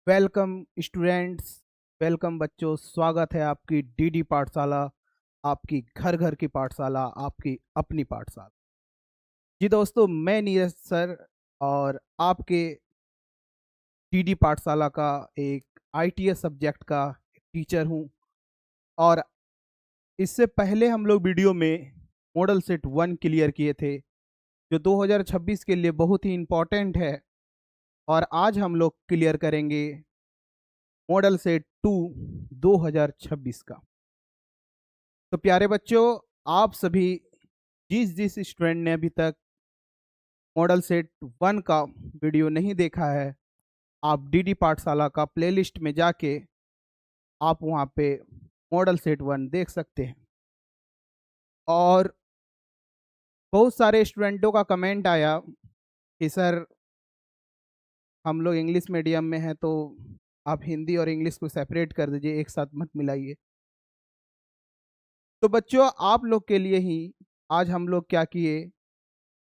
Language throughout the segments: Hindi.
Welcome students. वेलकम बच्चों, स्वागत है आपकी डीडी पाठशाला, आपकी घर घर की पाठशाला, आपकी अपनी पाठशाला। जी दोस्तों, मैं नीरज सर और आपके डीडी पाठशाला का एक आईटीएस सब्जेक्ट का टीचर हूं। और इससे पहले हम लोग वीडियो में मॉडल सेट 1 क्लियर किए थे, जो 2026 के लिए बहुत ही इम्पोर्टेंट है। और आज हम लोग क्लियर करेंगे मॉडल सेट 2 2026 का। तो प्यारे बच्चों, आप सभी जिस जिस स्टूडेंट ने अभी तक मॉडल सेट 1 का वीडियो नहीं देखा है, आप डीडी पाठशाला का प्लेलिस्ट में जाके आप वहाँ पे मॉडल सेट 1 देख सकते हैं। और बहुत सारे स्टूडेंटों का कमेंट आया कि सर, हम लोग इंग्लिश मीडियम में हैं, तो आप हिंदी और इंग्लिश को सेपरेट कर दीजिए, एक साथ मत मिलाइए। तो बच्चों, आप लोग के लिए ही आज हम लोग क्या किए,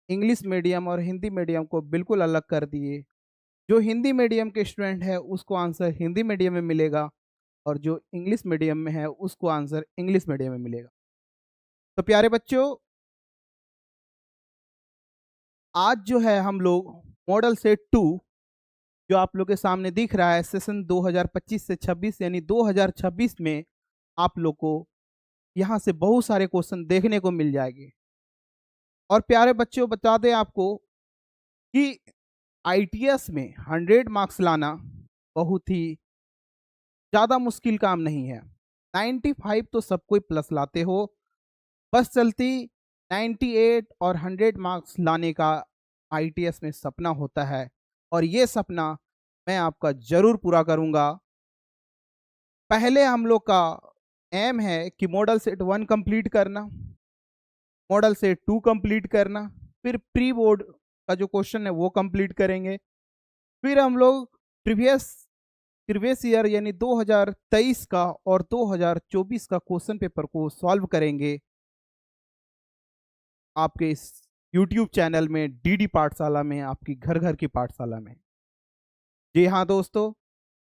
इंग्लिश मीडियम और हिंदी मीडियम को बिल्कुल अलग कर दिए। जो हिंदी मीडियम के स्टूडेंट है उसको आंसर हिंदी मीडियम में मिलेगा, और जो इंग्लिश मीडियम में है उसको आंसर इंग्लिश मीडियम में मिलेगा। तो प्यारे बच्चों, आज जो है हम लोग मॉडल सेट 2, जो आप लोग के सामने दिख रहा है, सेशन 2025 से 26 यानी 2026 में आप लोग को यहाँ से बहुत सारे क्वेश्चन देखने को मिल जाएंगे। और प्यारे बच्चों, बता दें आपको कि आईटीएस में 100 मार्क्स लाना बहुत ही ज़्यादा मुश्किल काम नहीं है। 95 तो सब कोई प्लस लाते हो, बस चलती 98 और 100 मार्क्स लाने का आईटीएस में सपना होता है। और ये सपना मैं आपका ज़रूर पूरा करूँगा। पहले हम लोग का एम है कि मॉडल सेट 1 कंप्लीट करना, मॉडल सेट 2 कंप्लीट करना, फिर प्री बोर्ड का जो क्वेश्चन है वो कंप्लीट करेंगे। फिर हम लोग प्रीवियस प्रीवियस ईयर यानी 2023 का और 2024 का क्वेश्चन पेपर को सॉल्व करेंगे आपके इस YouTube चैनल में, डीडी पाठशाला में, आपकी घर घर की पाठशाला में। जी हाँ दोस्तों,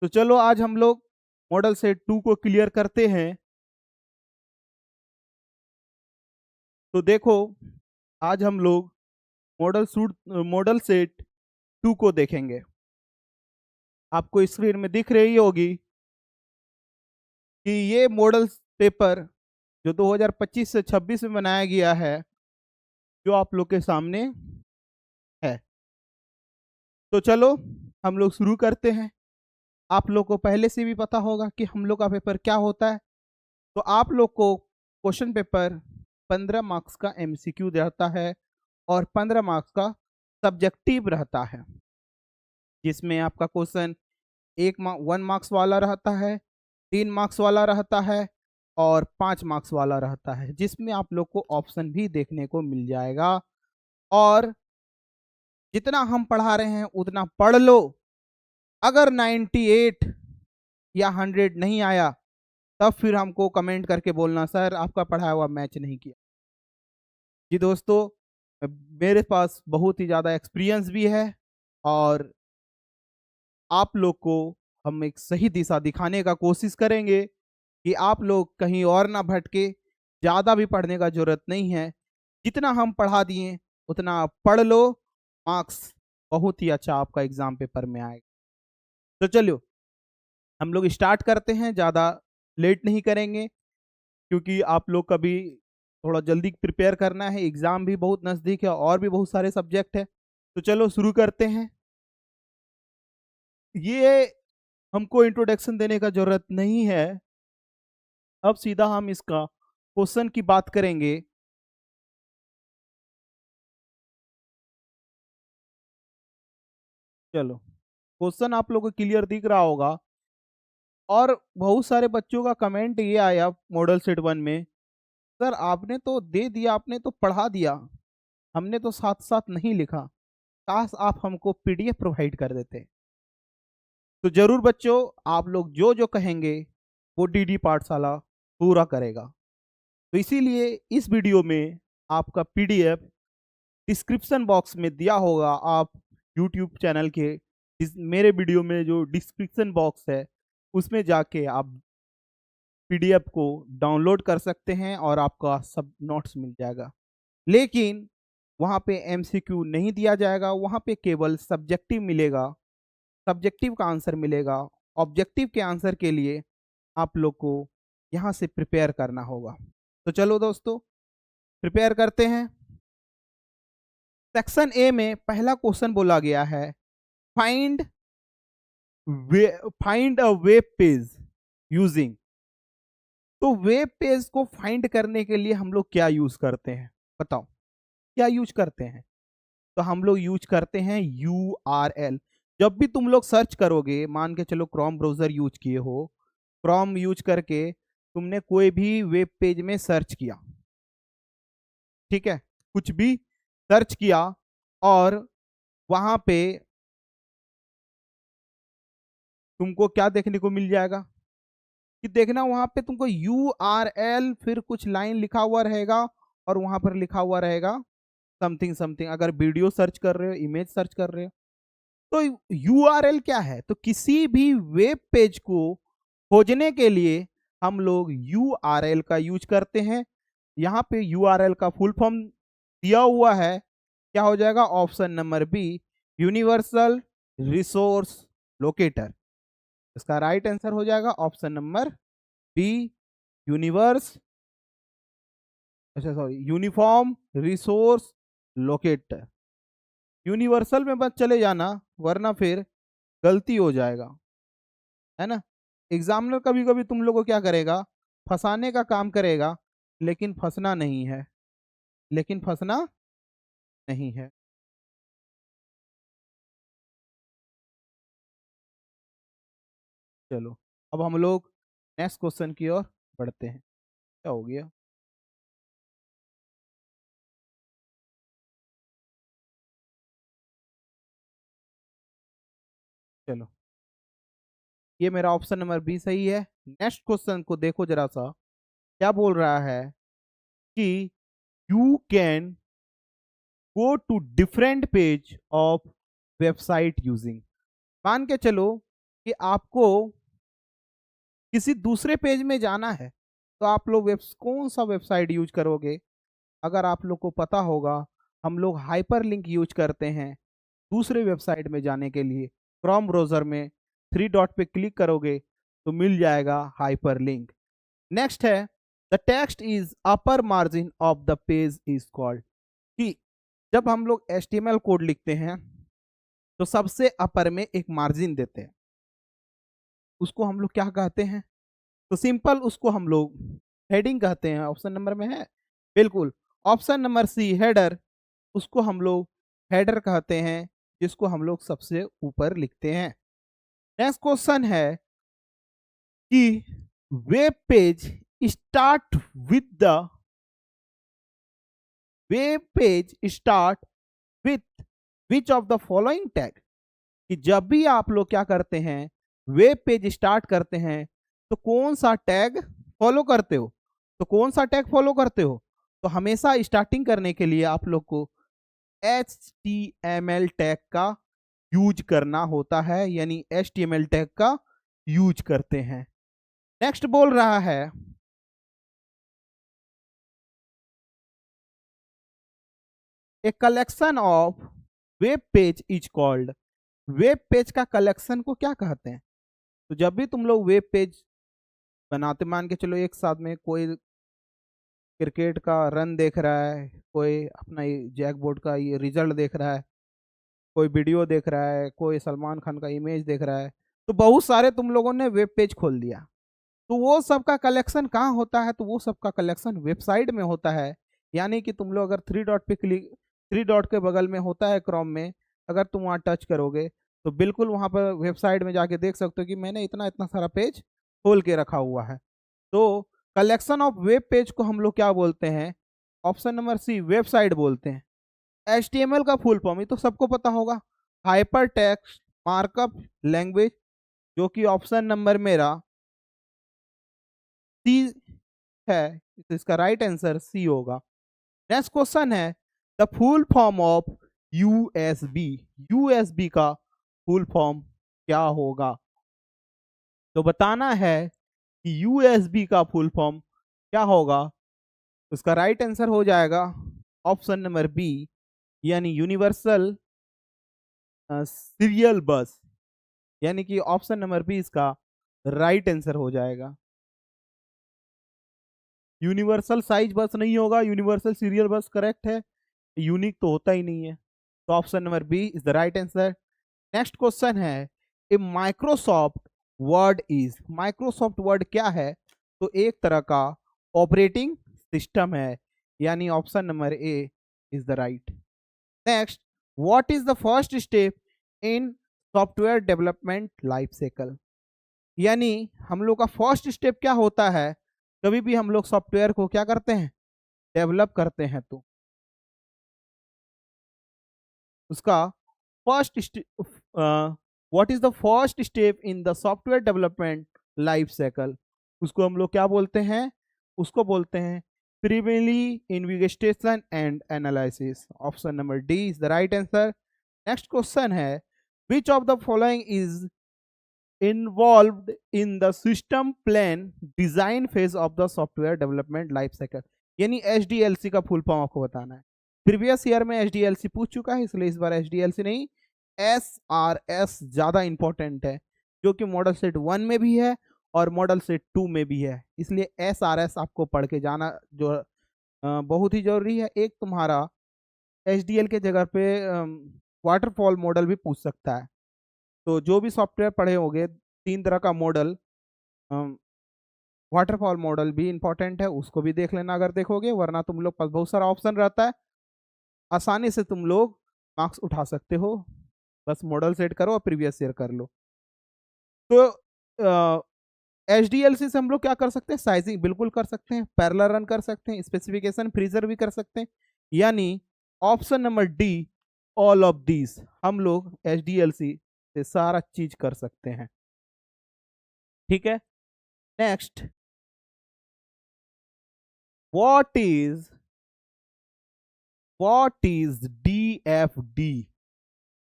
तो चलो आज हम लोग मॉडल सेट 2 को क्लियर करते हैं। तो देखो, आज हम लोग मॉडल सेट 2 को देखेंगे। आपको स्क्रीन में दिख रही होगी कि ये मॉडल पेपर जो 2025 से 26 में बनाया गया है, जो आप लोग के सामने है। तो चलो हम लोग शुरू करते हैं। आप लोग को पहले से भी पता होगा कि हम लोग का पेपर क्या होता है। तो आप लोग को क्वेश्चन पेपर 15 मार्क्स का एमसीक्यू रहता है और 15 मार्क्स का सब्जेक्टिव रहता है, जिसमें आपका क्वेश्चन 1 मार्क्स वाला रहता है, 3 मार्क्स वाला रहता है और 5 मार्क्स वाला रहता है, जिसमें आप लोग को ऑप्शन भी देखने को मिल जाएगा। और जितना हम पढ़ा रहे हैं उतना पढ़ लो। अगर 98 या 100 नहीं आया, तब फिर हमको कमेंट करके बोलना, सर आपका पढ़ाया हुआ मैच नहीं किया। जी दोस्तों, मेरे पास बहुत ही ज़्यादा एक्सपीरियंस भी है, और आप लोग को हम एक सही दिशा दिखाने का कोशिश करेंगे कि आप लोग कहीं और ना भटके। ज़्यादा भी पढ़ने का जरूरत नहीं है, जितना हम पढ़ा दिए उतना आप पढ़ लो, मार्क्स बहुत ही अच्छा आपका एग्जाम पेपर में आएगा। तो चलो हम लोग स्टार्ट करते हैं, ज़्यादा लेट नहीं करेंगे, क्योंकि आप लोग का भी थोड़ा जल्दी प्रिपेयर करना है, एग्ज़ाम भी बहुत नज़दीक है और भी बहुत सारे सब्जेक्ट है। तो चलो शुरू करते हैं। ये हमको इंट्रोडक्शन देने का जरूरत नहीं है, अब सीधा हम इसका क्वेश्चन की बात करेंगे। चलो, क्वेश्चन आप लोगों को क्लियर दिख रहा होगा। और बहुत सारे बच्चों का कमेंट ये आया मॉडल सेट 1 में, सर आपने तो दे दिया, आपने तो पढ़ा दिया, हमने तो साथ साथ नहीं लिखा, काश आप हमको पीडीएफ प्रोवाइड कर देते। तो जरूर बच्चों, आप लोग जो जो कहेंगे वो डीडी पाठशाला पूरा करेगा। तो इसीलिए इस वीडियो में आपका पीडीएफ डिस्क्रिप्शन बॉक्स में दिया होगा। आप यूट्यूब चैनल के मेरे वीडियो में जो डिस्क्रिप्शन बॉक्स है उसमें जाके आप पीडीएफ को डाउनलोड कर सकते हैं और आपका सब नोट्स मिल जाएगा। लेकिन वहाँ पे एमसीक्यू नहीं दिया जाएगा, वहाँ पे केवल सब्जेक्टिव मिलेगा, सब्जेक्टिव का आंसर मिलेगा। ऑब्जेक्टिव के आंसर के लिए आप लोग को यहाँ से प्रिपेयर करना होगा। तो चलो दोस्तों प्रिपेयर करते हैं। सेक्शन ए में पहला क्वेश्चन बोला गया है, find find a web page using. तो वेब पेज को फाइंड करने के लिए हम लोग क्या यूज करते हैं, बताओ क्या यूज करते हैं? तो हम लोग यूज करते हैं URL। जब भी तुम लोग सर्च करोगे, मान के चलो क्रोम ब्राउजर यूज किए हो, क्रोम यूज करके तुमने कोई भी वेब पेज में सर्च किया, ठीक है, कुछ भी सर्च किया और वहां पे तुमको क्या देखने को मिल जाएगा कि देखना वहां पे तुमको URL फिर कुछ लाइन लिखा हुआ रहेगा और वहां पर लिखा हुआ रहेगा समथिंग समथिंग। अगर वीडियो सर्च कर रहे हो, इमेज सर्च कर रहे हो, तो URL क्या है? तो किसी भी वेब पेज को खोजने के लिए हम लोग URL का यूज करते हैं। यहाँ पे URL का फुल फॉर्म दिया हुआ है, क्या हो जाएगा? Option number b, universal resource locator. इसका राइट आंसर हो जाएगा ऑप्शन नंबर बी, यूनिवर्स अच्छा sorry uniform resource locator. Universal में बस चले जाना वरना फिर गलती हो जाएगा, है ना। एग्जामिनर कभी कभी तुम लोग को क्या करेगा, फंसाने का काम करेगा, लेकिन फंसना नहीं है, लेकिन फंसना नहीं है। चलो अब हम लोग नेक्स्ट क्वेश्चन की ओर बढ़ते हैं। क्या हो गया? चलो ये मेरा ऑप्शन नंबर बी सही है। नेक्स्ट क्वेश्चन को देखो जरा सा, क्या बोल रहा है कि you can go to different page of website using. मान के चलो कि आपको किसी दूसरे पेज में जाना है, तो आप लोग कौन सा वेबसाइट यूज करोगे? अगर आप लोग को पता होगा, हम लोग हाइपर लिंक यूज करते हैं दूसरे वेबसाइट में जाने के लिए। क्रोम ब्राउजर में थ्री डॉट पे क्लिक करोगे तो मिल जाएगा हाइपर लिंक। नेक्स्ट है, the text is upper margin of the page is called. कि जब हम लोग HTML कोड लिखते हैं तो सबसे अपर में एक मार्जिन देते हैं, उसको हम लोग क्या कहते हैं? तो सिंपल उसको हम लोग हेडिंग कहते हैं। ऑप्शन नंबर में है बिल्कुल ऑप्शन नंबर सी, हेडर। उसको हम लोग हेडर कहते हैं, जिसको हम लोग सबसे ऊपर लिखते हैं। नेक्स्ट क्वेश्चन है कि web page start with the web page start with which of the following tag. कि जब भी आप लोग क्या करते हैं, वेब पेज स्टार्ट करते हैं, तो कौन सा टैग फॉलो करते हो? तो कौन सा टैग फॉलो करते हो? तो हमेशा स्टार्टिंग करने के लिए आप लोग को HTML टैग का यूज करना होता है, यानी HTML टैग का यूज करते हैं। नेक्स्ट बोल रहा है, a collection of web page is called. Web page का कलेक्शन को क्या कहते हैं? तो जब भी तुम लोग वेब पेज बनाते, मान के चलो एक साथ में कोई क्रिकेट का रन देख रहा है, कोई अपना जैक बोर्ड का ये रिजल्ट देख रहा है, कोई वीडियो देख रहा है, कोई सलमान खान का इमेज देख रहा है, तो बहुत सारे तुम लोगों ने वेब पेज खोल दिया। तो वो सब का कलेक्शन कहाँ होता है? तो वो सब का कलेक्शन वेबसाइट में होता है। यानी कि तुम लोग अगर थ्री डॉट पे क्लिक, थ्री डॉट के बगल में होता है क्रोम में, अगर तुम वहाँ टच करोगे तो बिल्कुल वहाँ पर वेबसाइट में जाके देख सकते हो कि मैंने इतना इतना सारा पेज खोल के रखा हुआ है। तो कलेक्शन ऑफ वेब पेज को हम लोग क्या बोलते हैं? ऑप्शन नंबर सी, वेबसाइट बोलते हैं। HTML का फुल फॉर्म ये तो सबको पता होगा, हाइपर टेक्स्ट मार्कअप लैंग्वेज, जो कि ऑप्शन नंबर मेरा सी है। तो इसका राइट आंसर सी होगा। नेक्स्ट क्वेश्चन है, the full form of USB। USB का फुल फॉर्म क्या होगा? तो बताना है कि यूएसबी का फुल फॉर्म क्या होगा। उसका राइट आंसर हो जाएगा ऑप्शन नंबर बी, यानी यूनिवर्सल सीरियल बस, यानी कि ऑप्शन नंबर बी इसका राइट आंसर हो जाएगा। यूनिवर्सल साइज बस नहीं होगा, यूनिवर्सल सीरियल बस करेक्ट है, यूनिक तो होता ही नहीं है, तो option number B is the right answer. Next question है, a Microsoft word is, Microsoft word क्या है? तो एक तरह का ऑपरेटिंग सिस्टम है, यानी option number A is the right. Next, what is the first step in software development life cycle, यानी हम लोग का फर्स्ट स्टेप क्या होता है कभी भी हम लोग सॉफ्टवेयर को क्या करते हैं, डेवलप करते हैं, तो उसका first what is the first step in the software development life cycle, उसको हम लोग क्या बोलते हैं? उसको बोलते हैं primarily investigation and analysis. Option number D is the right answer. Next question है, which of the following is involved in the system plan design phase of the software development life cycle, यानी एचडीएलसी का फुल फॉर्म आपको बताना है। प्रीवियस ईयर में एचडीएलसी पूछ चुका है, इसलिए इस बार एचडीएलसी नहीं, एसआरएस ज्यादा इंपॉर्टेंट है, जो कि मॉडल सेट 1 में भी है और मॉडल सेट 2 में भी है, इसलिए एसआरएस आपको पढ़ के जाना जो बहुत ही जरूरी है। एक तुम्हारा एचडीएल के जगह पे वाटरफॉल मॉडल भी पूछ सकता है, तो जो भी सॉफ्टवेयर पढ़े होंगे 3 तरह का मॉडल, वाटरफॉल मॉडल भी इंपॉर्टेंट है, उसको भी देख लेना अगर देखोगे, वरना तुम लोग पास बहुत सारा ऑप्शन रहता है, आसानी से तुम लोग मार्क्स उठा सकते हो, बस मॉडल सेट करो और प्रीवियस ईयर कर लो। तो एचडीएलसी से हम लोग क्या कर सकते हैं, साइजिंग बिल्कुल कर सकते हैं, पैरेलल रन कर सकते हैं, स्पेसिफिकेशन फ्रीजर भी कर सकते हैं, यानी option number D all of these, हम लोग एचडीएलसी से सारा चीज कर सकते हैं। ठीक है, next, what is DFD,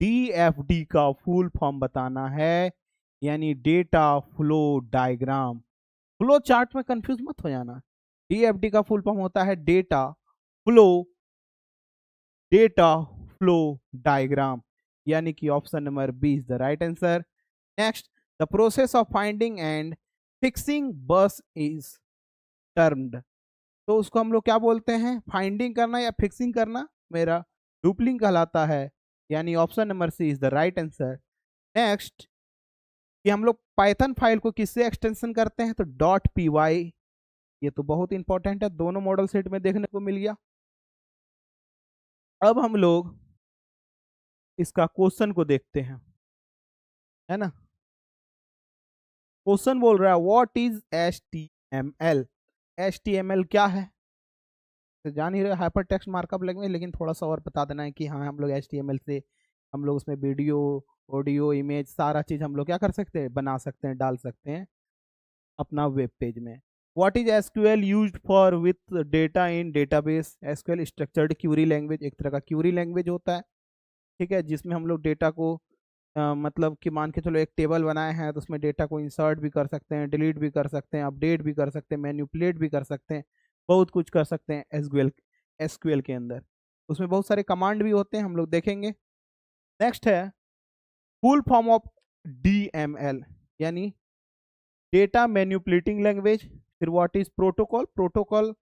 DFD का फुल फॉर्म बताना है, यानी data flow diagram. Flow chart में कंफ्यूज मत हो जाना, डीएफडी का फुल फॉर्म होता है फ्लो डेटा फ्लो डायग्राम, यानी कि option number B is the right answer. Next, the process of finding and fixing bugs is termed, तो उसको हम लोग क्या बोलते हैं, फाइंडिंग करना या फिक्सिंग करना, मेरा डुपलिंग कहलाता है, यानी option number c is the right answer. Next, कि हम लोग पाइथन फाइल को किससे एक्सटेंशन करते हैं, तो डॉट पी वाई, ये तो बहुत इंपॉर्टेंट है, दोनों मॉडल सेट में देखने को मिल गया। अब हम लोग इसका क्वेश्चन को देखते हैं, है ना। क्वेश्चन बोल रहा है व्हाट इज HTML, HTML क्या है, तो जान ही रहे हाइपर टेक्स्ट मार्कअप लैंग्वेज, लेकिन थोड़ा सा और बता देना है कि हाँ हम लोग HTML से हम लोग उसमें वीडियो ऑडियो इमेज सारा चीज हम लोग क्या कर सकते हैं, बना सकते हैं, डाल सकते हैं अपना वेब पेज में। What is SQL used for with data in database, SQL structured Curie language, एक तरह का क्यूरी लैंग्वेज होता है, ठीक है, जिसमें हम लोग डेटा को मतलब कि मान के चलो एक टेबल बनाए हैं, तो उसमें डेटा को इंसर्ट भी कर सकते हैं, डिलीट भी कर सकते हैं, अपडेट भी कर सकते हैं, मैन्युपुलेट भी कर सकते हैं, बहुत कुछ कर सकते हैं एसक्यूएल के अंदर, उसमें बहुत सारे कमांड भी होते हैं, हम लोग देखेंगे। नेक्स्ट है फुल फॉर्म ऑफ डीएमएल, यानी डेटा मैन्युपुलेटिंग लैंग्वेज। फिर व्हाट इज प्रोटोकॉल, प्रोटोकॉल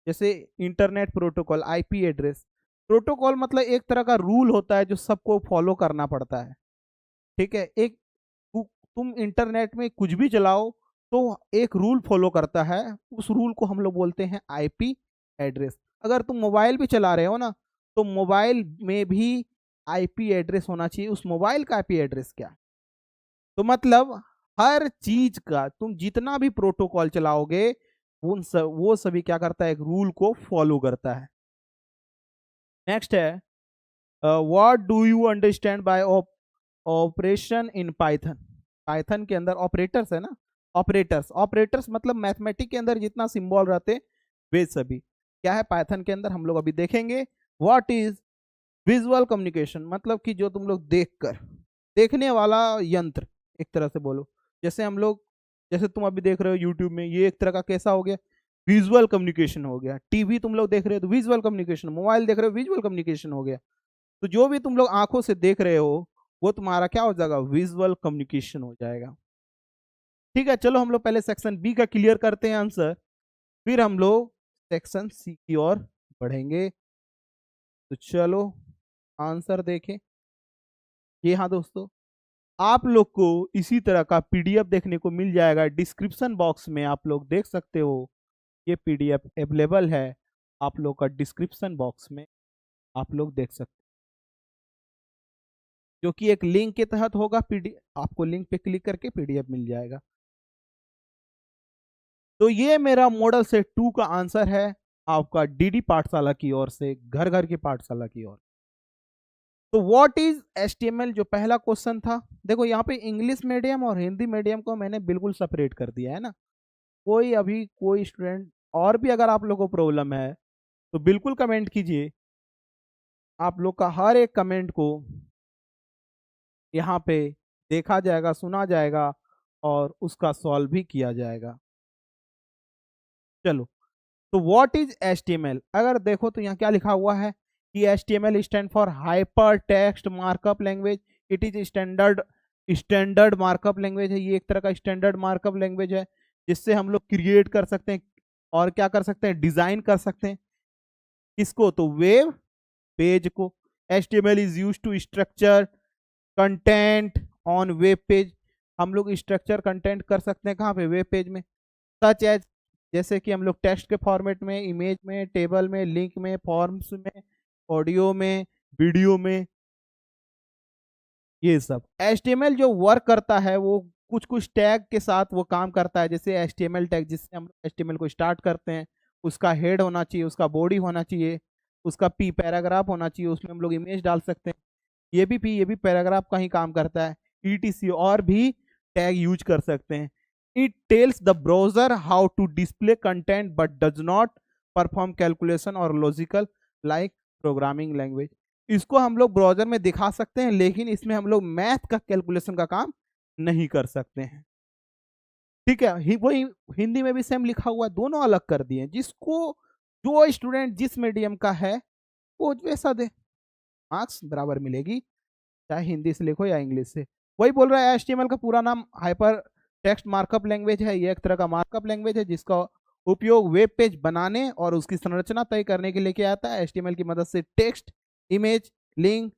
जैसे internet protocol, IP address, protocol मतलब एक तरह का रूल होता है जो सबको फॉलो करना पड़ता है, ठीक है, एक तुम इंटरनेट में कुछ भी चलाओ तो एक रूल फॉलो करता है, उस रूल को हम लोग बोलते हैं आईपी एड्रेस। अगर तुम मोबाइल भी चला रहे हो ना, तो मोबाइल में भी आईपी एड्रेस होना चाहिए, उस मोबाइल का आईपी एड्रेस क्या, तो मतलब हर चीज का तुम जितना भी प्रोटोकॉल चलाओगे वो सभी क्या करता है, एक रूल को फॉलो करता है। नेक्स्ट है what do you understand by operation in Python, Python के अंदर ऑपरेटर्स है ना, ऑपरेटर्स, ऑपरेटर्स मतलब मैथमेटिक के अंदर जितना सिंबल रहते वे सभी क्या है पाइथन के अंदर, हम लोग अभी देखेंगे। व्हाट इज विजुअल कम्युनिकेशन, मतलब कि जो तुम लोग देखने वाला यंत्र, एक तरह से बोलो। जैसे हम लोग, जैसे तुम अभी देख रहे हो यूट्यूब में, ये एक तरह का कैसा हो गया, विजुअल कम्युनिकेशन हो गया। टीवी तुम लोग देख रहे हो तो विजुअल कम्युनिकेशन, मोबाइल देख रहे हो विजुअल कम्युनिकेशन हो गया। तो जो भी तुम लोग आंखों से देख रहे हो वो तुम्हारा क्या हो जाएगा, विजुअल कम्युनिकेशन हो जाएगा। ठीक है, चलो हम लोग पहले सेक्शन बी का क्लियर करते हैं आंसर, फिर हम लोग सेक्शन सी की ओर बढ़ेंगे। तो चलो आंसर देखें। ये हाँ दोस्तों, आप लोग को इसी तरह का पीडीएफ देखने को मिल जाएगा डिस्क्रिप्शन बॉक्स में, आप लोग देख सकते हो। ये पीडीएफ अवेलेबल है आप लोग का डिस्क्रिप्शन बॉक्स में, आप लोग देख सकते हो, जो कि एक लिंक के तहत होगा। पीडी आपको लिंक पे क्लिक करके पीडीएफ मिल जाएगा। तो ये मेरा मॉडल सेट 2 का आंसर है आपका डीडी पाठशाला की ओर से, घर घर की पाठशाला की ओर। तो व्हाट इज एचटीएमएल, जो पहला क्वेश्चन था। देखो यहाँ पे इंग्लिश मीडियम और हिंदी मीडियम को मैंने बिल्कुल सेपरेट कर दिया है ना। कोई अभी कोई स्टूडेंट और भी अगर आप लोगों को प्रॉब्लम है तो बिल्कुल कमेंट कीजिए। आप लोग का हर एक कमेंट को यहाँ पे देखा जाएगा, सुना जाएगा और उसका सॉल्व भी किया जाएगा। चलो, तो व्हाट इज एचटीएमएल, अगर देखो तो यहाँ क्या लिखा हुआ है कि HTML stand for hyper text markup language. It is standard markup language है। ये एक तरह का स्टैंडर्ड मार्कअप लैंग्वेज है जिससे हम लोग क्रिएट कर सकते हैं और क्या कर सकते हैं, डिजाइन कर सकते हैं। किसको, तो वेब पेज को। HTML is use to structure content on web page. हम लोग स्ट्रक्चर कंटेंट कर सकते हैं कहाँ पे, वेब पेज में। सच एज, जैसे कि हम लोग टेक्स्ट के फॉर्मेट में, इमेज में, टेबल में, लिंक में, फॉर्म्स में, ऑडियो में, वीडियो में, ये सब। HTML जो वर्क करता है वो कुछ कुछ टैग के साथ वो काम करता है। जैसे HTML टैग, जिससे हम HTML को स्टार्ट करते हैं, उसका हेड होना चाहिए, उसका बॉडी होना चाहिए, उसका पी पैराग्राफ होना चाहिए, उसमें हम लोग इमेज डाल सकते हैं। ये भी पैराग्राफ का ही काम करता है। ETC और भी टैग यूज कर सकते हैं। It tells the browser how to display content but does not perform calculation और लॉजिकल लाइक प्रोग्रामिंग लैंग्वेज। इसको हम लोग ब्राउजर में दिखा सकते हैं लेकिन इसमें हम लोग मैथ का कैलकुलेशन का काम नहीं कर सकते हैं। ठीक है, वही हिंदी में भी सेम लिखा हुआ है, दोनों अलग कर दिए। जिसको जो स्टूडेंट जिस मीडियम का है वो वैसा दे, मार्क्स बराबर मिलेगी, चाहे हिंदी से लिखो या इंग्लिश से। वही बोल रहा है, एचटीएमएल का पूरा नाम हाइपर टेक्स्ट मार्कअप लैंग्वेज है। ये एक तरह का मार्कअप लैंग्वेज है जिसका उपयोग वेब पेज बनाने और उसकी संरचना तय करने के लिए किया जाता है। एचटीएमएल की मदद से text, image, link,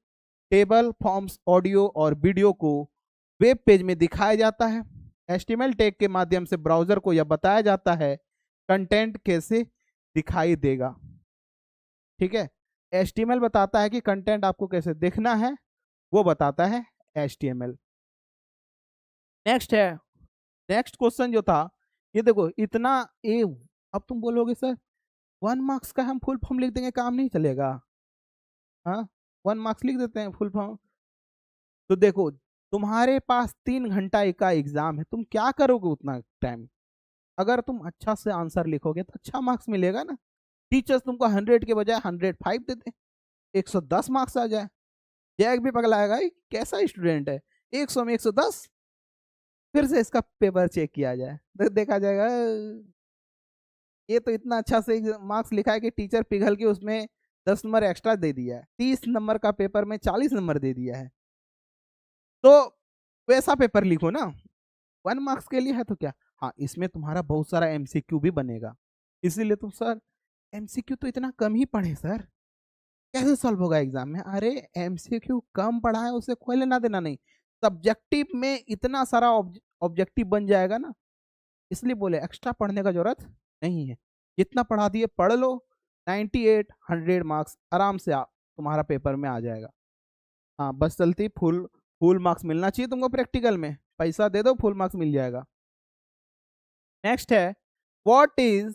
table, forms, audio और वीडियो को वेब पेज में दिखाया जाता है। एचटीएमएल टैग के माध्यम से ब्राउजर को यह बताया जाता है कंटेंट कैसे दिखाई देगा। ठीक है, एचटीएमएल बताता है कि कंटेंट आपको कैसे देखना है, वो बताता है HTML। नेक्स्ट है, नेक्स्ट क्वेश्चन जो था, ये देखो इतना ए, अब तुम बोलोगे सर 1 मार्क्स का हम फुल फॉर्म लिख देंगे काम नहीं चलेगा। हाँ, 1 मार्क्स लिख देते हैं फुल फॉर्म। तो देखो तुम्हारे पास 3 घंटा का एग्जाम है, तुम क्या करोगे उतना टाइम। अगर तुम अच्छा से आंसर लिखोगे तो अच्छा मार्क्स मिलेगा ना। टीचर्स तुमको 100 के बजाय 105 देते, 110 मार्क्स आ जाए। जैक भी पगलाएगा, ये कैसा स्टूडेंट है, 100 में 110। फिर से इसका पेपर चेक किया जाए तो देखा जाएगा ये तो इतना अच्छा से मार्क्स लिखा है कि टीचर पिघल के उसमें 10 नंबर एक्स्ट्रा दे दिया है, 30 नंबर का पेपर में 40 नंबर दे दिया है। तो वैसा पेपर लिखो ना, 1 मार्क्स के लिए है तो क्या। हाँ, इसमें तुम्हारा बहुत सारा MCQ भी बनेगा। इसीलिए तुम सर MCQ तो इतना कम ही पढ़े सर, कैसे सॉल्व होगा एग्जाम में। अरे MCQ कम पढ़ा है उसे कोई लेना देना नहीं, सब्जेक्टिव में इतना सारा ऑब्जेक्टिव बन जाएगा ना। इसलिए बोले एक्स्ट्रा पढ़ने का जरूरत नहीं है, जितना पढ़ा दिए पढ़ लो। 98-100 मार्क्स आराम से तुम्हारा पेपर में आ जाएगा। हाँ बस चलती फुल फुल मार्क्स मिलना चाहिए तुमको प्रैक्टिकल में, पैसा दे दो फुल मार्क्स मिल जाएगा। नेक्स्ट है, what is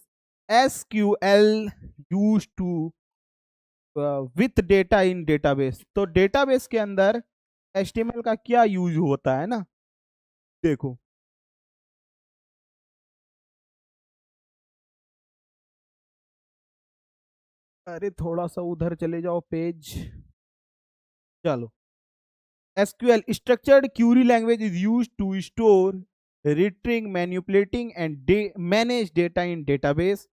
SQL use to with data in database. तो डेटाबेस के अंदर HTML का क्या यूज होता है ना। देखो अरे थोड़ा सा उधर चले जाओ पेज। चलो, SQL structured query language is used to store, retrieving, manipulating, and manage data in database.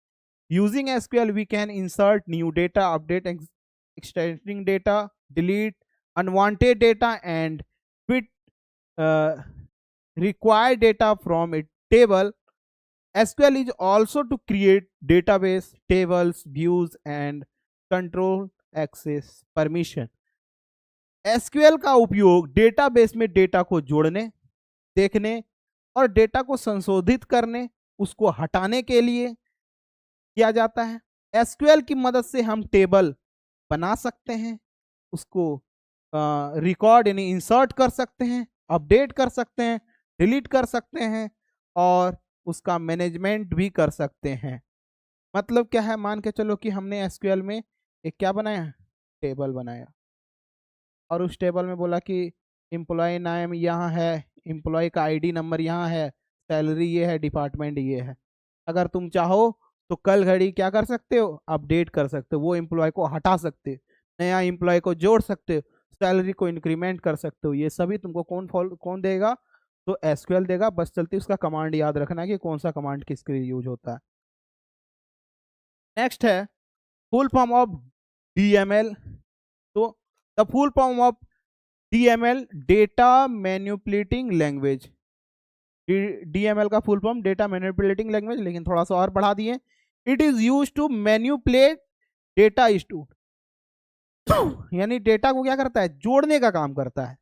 Using SQL, we can insert new data, update existing data, delete unwanted data, and fit uh, required data from a table. SQL is also to create database, tables, views, and control access permission. SQL का उपयोग डेटाबेस में डेटा को जोड़ने, देखने और डेटा को संशोधित करने, उसको हटाने के लिए किया जाता है। SQL की मदद से हम टेबल बना सकते हैं, उसको रिकॉर्ड यानी इंसर्ट कर सकते हैं, अपडेट कर सकते हैं, डिलीट कर सकते हैं और उसका मैनेजमेंट भी कर सकते हैं। मतलब क्या है, मान के चलो कि हमने SQL में एक क्या बनाया, टेबल बनाया और उस टेबल में बोला कि एम्प्लॉय नाम यहाँ है, एम्प्लॉय का ID नंबर यहाँ है, सैलरी ये है, डिपार्टमेंट ये है। अगर तुम चाहो तो कल घड़ी क्या कर सकते हो, अपडेट कर सकते हो, वो एम्प्लॉय को हटा सकते हो, नया एम्प्लॉय को जोड़ सकते हो, सैलरी को इंक्रीमेंट कर सकते हो। ये सभी तुमको कौन देगा, तो SQL देगा। बस चलती उसका कमांड याद रखना कि कौन सा कमांड किसके लिए यूज होता है। नेक्स्ट है फुल फॉर्म ऑफ DML। तो the full form of DML data manipulating language. DML का full form data manipulating language, लेकिन थोड़ा सा और बढ़ा दिए, it is use to manipulate data store, यानी डेटा को क्या करता है, जोड़ने का काम करता है।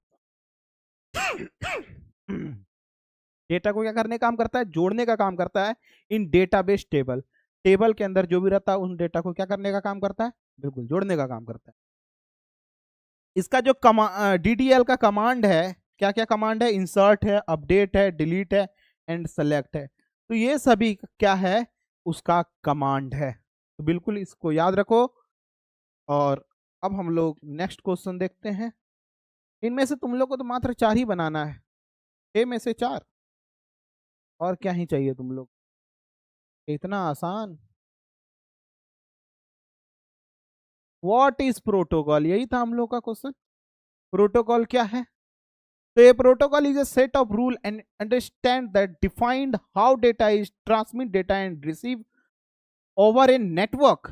डेटा को क्या करने का काम करता है, जोड़ने का काम करता है। इन डेटाबेस टेबल, टेबल के अंदर जो भी रहता है उन डेटा को क्या करने का काम करता है, बिल्कुल जोड़ने का काम करता है। इसका जो DDL का कमांड है, क्या क्या कमांड है, इंसर्ट है, अपडेट है, डिलीट है एंड सेलेक्ट है। तो ये सभी क्या है, उसका कमांड है। तो बिल्कुल इसको याद रखो। और अब हम लोग नेक्स्ट क्वेश्चन देखते हैं। इनमें से तुम लोग को तो मात्र 4 ही बनाना है, 6 में से 4, और क्या ही चाहिए तुम लोग, इतना आसान। व्हाट इज प्रोटोकॉल, यही था हम लोग का क्वेश्चन। प्रोटोकॉल क्या है? So a protocol is a set of rule and understand that defined how data is transmit data and receive over a network.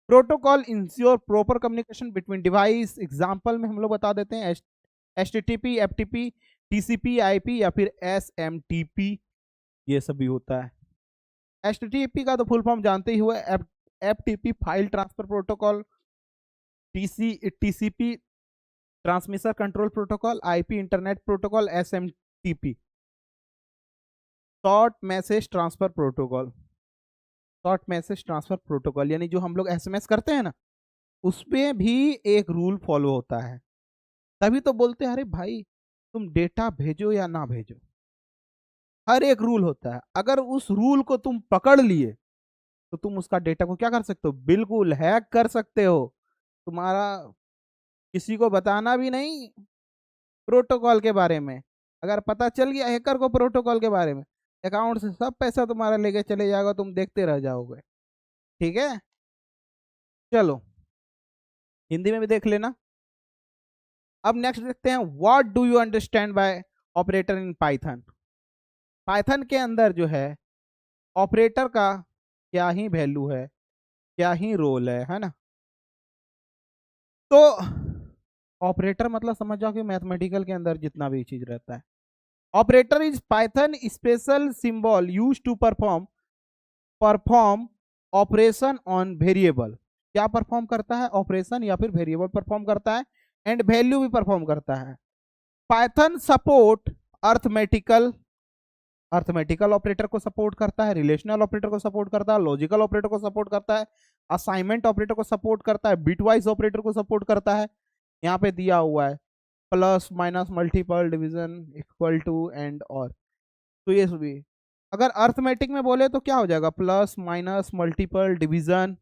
Protocol ensure proper communication between device. Example में हम लोग बता देते हैं HTTP, FTP, TCP, IP या फिर SMTP, ये सभी होता है। HTTP का तो फुल फॉर्म जानते ही हुए, FTP file transfer protocol, TCP transmission control protocol, IP internet protocol, SMTP short message transfer protocol. Short message transfer protocol यानी जो हम लोग SMS करते हैं ना, उसमें भी एक रूल फॉलो होता है। तभी तो बोलते हैं अरे भाई तुम डेटा भेजो या ना भेजो, हर एक रूल होता है। अगर उस रूल को तुम पकड़ लिए तो तुम उसका डेटा को क्या कर सकते हो, बिल्कुल हैक कर सकते हो। तुम्हारा किसी को बताना भी नहीं प्रोटोकॉल के बारे में। अगर पता चल गया हैकर को प्रोटोकॉल के बारे में, अकाउंट से सब पैसा तुम्हारा लेके चले जाएगा, तुम देखते रह जाओगे। ठीक है, चलो हिंदी में भी देख लेना। अब नेक्स्ट देखते हैं, what do you understand by operator in Python. Python के अंदर जो है ऑपरेटर का क्या ही वैल्यू है, क्या ही रोल है ना। तो ऑपरेटर मतलब समझ जाओ कि मैथमेटिकल के अंदर जितना भी चीज रहता है। Operator is python special symbol use to perform operation on variable. क्या परफॉर्म करता है, ऑपरेशन या फिर वेरिएबल परफॉर्म करता है, एंड वैल्यू भी परफॉर्म करता है। Python support arithmetical arithmetical operator को सपोर्ट करता है, रिलेशनल ऑपरेटर को सपोर्ट करता है, लॉजिकल ऑपरेटर को सपोर्ट करता है, असाइनमेंट ऑपरेटर को सपोर्ट करता है, बिटवाइज ऑपरेटर को सपोर्ट करता है। यहाँ पे दिया हुआ है plus minus multiple division equal to and और। तो ये सभी अगर अर्थमेटिक में बोले तो क्या हो जाएगा, प्लस माइनस मल्टीपल डिवीजन,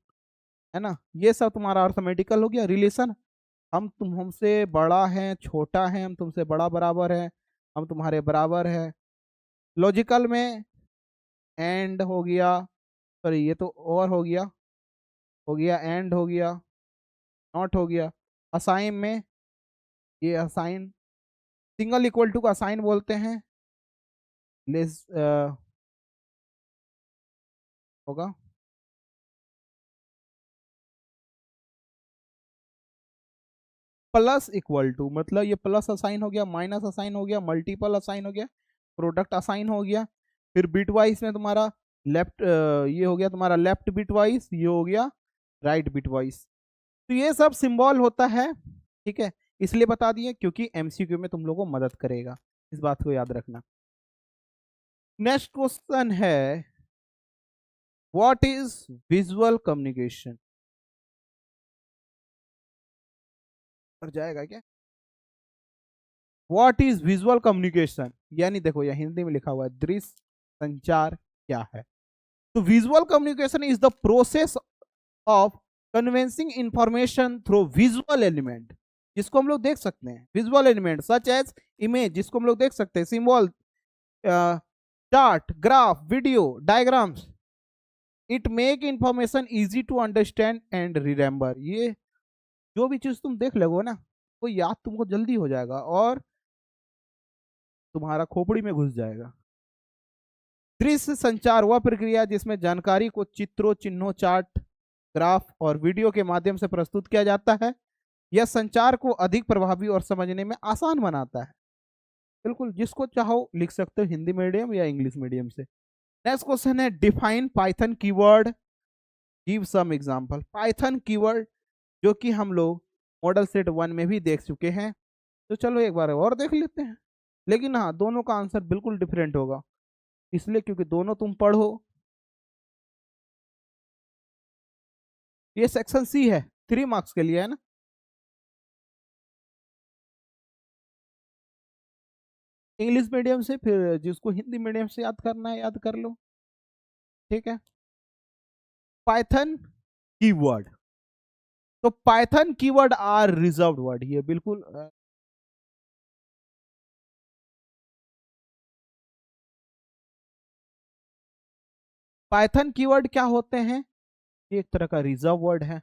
है ना। ये सब तुम्हारा अर्थमेटिकल हो गया। रिलेशन, तुम हमसे बड़ा है, छोटा है, हम तुमसे बड़ा बराबर है, हम तुम्हारे बराबर है। लॉजिकल में एंड हो गया, सॉरी ये तो और हो गया एंड हो गया, नॉट हो गया। असाइन में ये असाइन सिंगल इक्वल टू का साइन बोलते हैं, लेस होगा। प्लस इक्वल टू मतलब ये प्लस असाइन हो गया, माइनस असाइन हो गया, मल्टीपल असाइन हो गया, प्रोडक्ट असाइन हो गया। फिर बिट वाइज में तुम्हारा लेफ्ट ये हो गया तुम्हारा लेफ्ट बिट वाइज, ये हो गया राइट बिट वाइज। तो ये सब सिंबल होता है, ठीक है, इसलिए बता दिए क्योंकि एमसीक्यू में तुम लोगों को मदद करेगा, इस बात को याद रखना। नेक्स्ट क्वेश्चन है व्हाट इज विजुअल कम्युनिकेशन। पर जाएगा क्या? व्हाट इज विजुअल कम्युनिकेशन, यानी देखो यह हिंदी में लिखा हुआ है दृश्य संचार क्या है। तो visual communication is the process of conveying information through visual element, जिसको हम लोग देख सकते हैं, visual element such as image, जिसको हम लोग देख सकते हैं, symbol, chart, graph, video, diagrams. It make information easy to understand and remember. ये जो भी चीज तुम देख लगो ना, वो याद तुमको जल्दी हो जाएगा और तुम्हारा खोपड़ी में घुस जाएगा। दृश्य संचार वह प्रक्रिया जिसमें जानकारी को चित्रों, चिन्हों, चार्ट, ग्राफ और वीडियो के माध्यम से प्रस्तुत किया जाता है। यह संचार को अधिक प्रभावी और समझने में आसान बनाता है। बिल्कुल, जिसको चाहो लिख सकते हो, हिंदी मीडियम या इंग्लिश मीडियम से। नेक्स्ट क्वेश्चन है define python keyword, give some example. Python keyword जो कि हम लोग मॉडल सेट 1 में भी देख चुके हैं, तो चलो एक बार और देख लेते हैं। लेकिन हाँ, दोनों का आंसर बिल्कुल डिफरेंट होगा, इसलिए क्योंकि दोनों तुम पढ़ो। ये सेक्शन सी है, 3 मार्क्स के लिए है ना। इंग्लिश मीडियम से, फिर जिसको हिंदी मीडियम से याद करना है याद कर लो, ठीक है। पाइथन कीवर्ड, तो python keyword are reserved word, ये बिल्कुल पाइथन कीवर्ड क्या होते हैं? एक तरह का रिजर्व वर्ड है,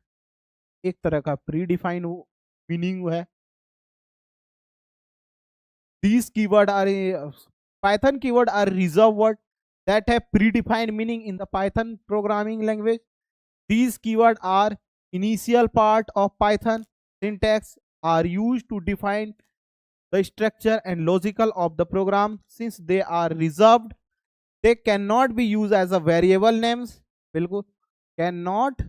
एक तरह का प्री डिफाइंड मीनिंग है। These keyword are Python keyword are reserved word that have predefined meaning in the Python programming language. These keywords are initial part of Python syntax, are used to define the structure and logical of the program. Since they are reserved, they cannot be used as a variable names. बिल्कुल cannot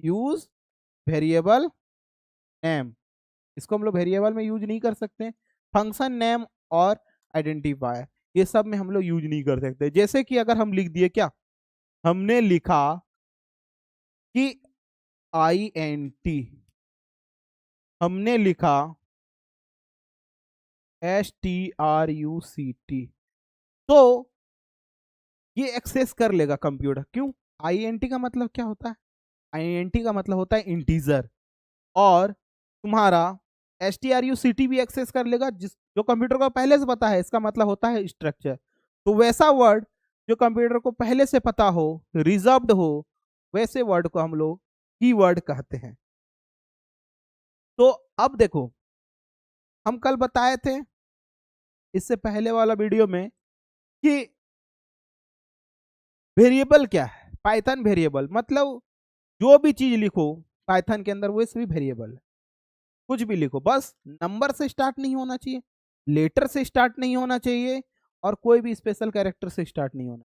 use variable name, इसको हम लोग वेरिएबल में यूज नहीं कर सकते। फंक्शन नेम और आइडेंटिफायर, ये सब में हम लोग यूज नहीं कर सकते। जैसे कि अगर हम लिख दिए, क्या हमने लिखा कि INT, हमने लिखा STRUCT, तो ये एक्सेस कर लेगा कंप्यूटर। क्यों? INT का मतलब क्या होता है? INT का मतलब होता है इंटीजर, और तुम्हारा STRUCT भी एक्सेस कर लेगा, जिस जो कंप्यूटर को पहले से पता है, इसका मतलब होता है स्ट्रक्चर। तो वैसा वर्ड जो कंप्यूटर को पहले से पता हो, रिजर्व्ड हो, वैसे वर्ड को हम लोग कीवर्ड कहते हैं। तो अब देखो, हम कल बताए थे इससे पहले वाला वीडियो में कि वेरिएबल क्या है। पाइथन वेरिएबल मतलब जो भी चीज लिखो पाइथन के अंदर वो सभी वेरिएबल है। कुछ भी लिखो, बस नंबर से स्टार्ट नहीं होना चाहिए, लेटर से स्टार्ट नहीं होना चाहिए, और कोई भी स्पेशल कैरेक्टर से स्टार्ट नहीं होना।